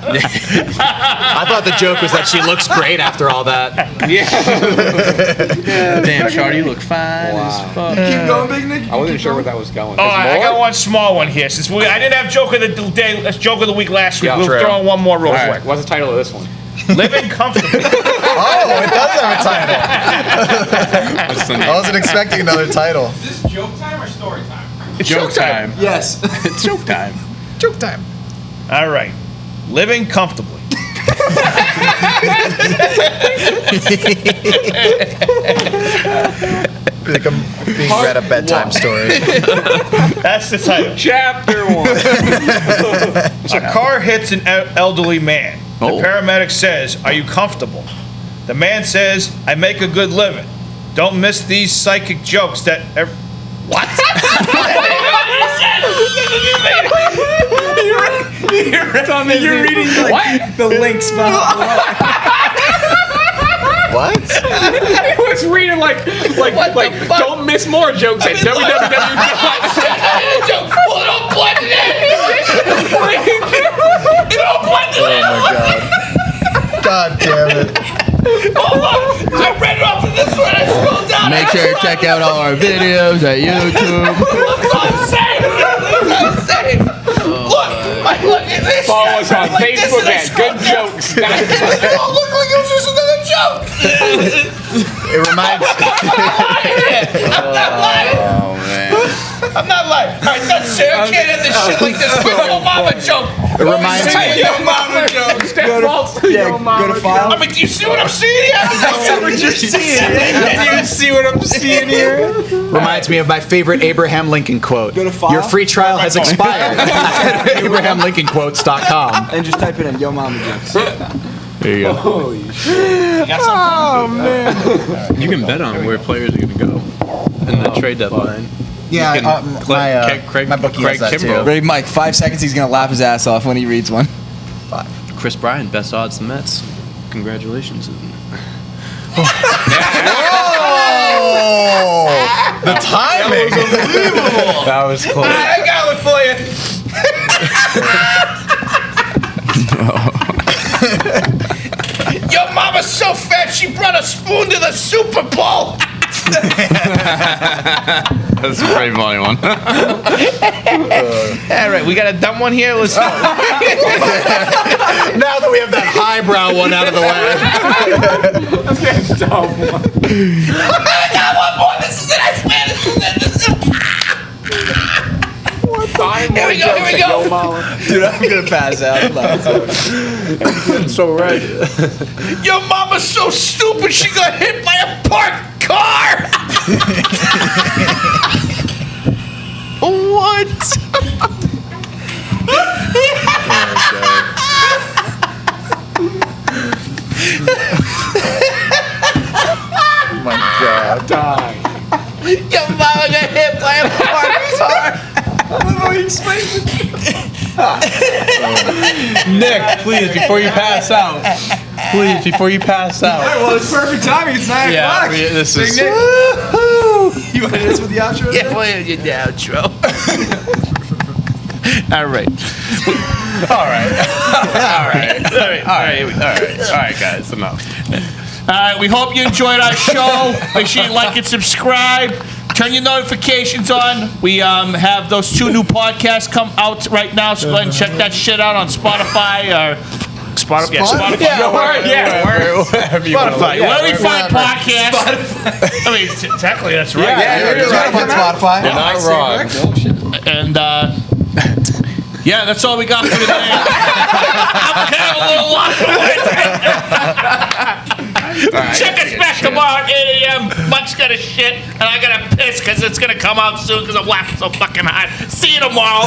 I thought the joke was that she looks great after all that. Damn, Shawty, you look fine as fuck. Keep going, Big Nick. I wasn't sure where that was going. Oh, I There's got more? one small one here. Since I didn't have joke of the day, joke of the week last week, Yeah, we'll true. throw in one more real All right, quick. what's the title of this one? Living comfortably. Oh, it does have a title. What's the I name? wasn't expecting another title. Is this joke time or story time? It's Joke time. Yes. It's joke time. Joke time. All right. Living comfortably. Like I'm being read a bedtime story. That's the title. Chapter 1. A car hits an elderly man. The Oh. paramedic says, "Are you comfortable?" The man says, "I make a good living. Don't miss these psychic jokes that..." What? You're reading like the links below. What? I was reading like don't miss more jokes at Oh my god. God damn it. I read it off of this one. I scrolled down. Make sure to check out all our videos at YouTube. Look at this. Follow us on Facebook at Good Jokes. Look like it was just another joke. It reminds. I'm not lying. Oh man. I'm not lying. All right, that's it. I can't end this shit like this. Quick little mama joke. It reminds me. Yo mama joke. Go to file. I mean, do you see what I'm seeing here? I see what you're seeing. Do you see what I'm seeing here? Reminds me of my favorite Abraham Lincoln quote. Go to file. Your free trial has expired. AbrahamLincolnquotes.com. And just type it in, yo mama jokes. There you go. Holy shit. Oh man. You can bet on where players are going to go in the trade deadline. Yeah, You can my bookie has that Kimbrell. too. Ready, Mike? 5 seconds. He's gonna laugh his ass off when he reads one. Chris Bryant, best odds the Mets. Congratulations. Oh, the timing! That was close. I got one for you. Your mama's so fat she brought a spoon to the Super Bowl. That's a pretty funny one. All right, we got a dumb one here. Let's go. Now that we have that highbrow one out of the way. I got one more. This is it. I swear this is it. Here we go. Dude, I'm gonna pass out. So right. Your mama's so stupid she got hit by a parked car. What? Oh my god. Your mama got hit by a parked car. Nick, please, before you pass out. Please, before you pass out. Well, it's perfect timing. It's 9 o'clock. This is. You want to hit us with the outro? Yeah, well, you outro. All right. All right, guys, enough. All right, we hope you enjoyed our show. Make sure you like and subscribe. Turn your notifications on. We have those 2 new podcasts come out right now, so go ahead and check that shit out on Spotify or Spotify. Yeah, Spotify. Spotify. Wherever you find podcasts. I mean, technically that's right. You're right on Spotify. You're not wrong. And yeah, that's all we got for today. I'm kind of a little lost. Check us back tomorrow at 8 a.m. Mike's got to shit, and I got to piss because it's going to come out soon because I'm laughing so fucking hard. See you tomorrow.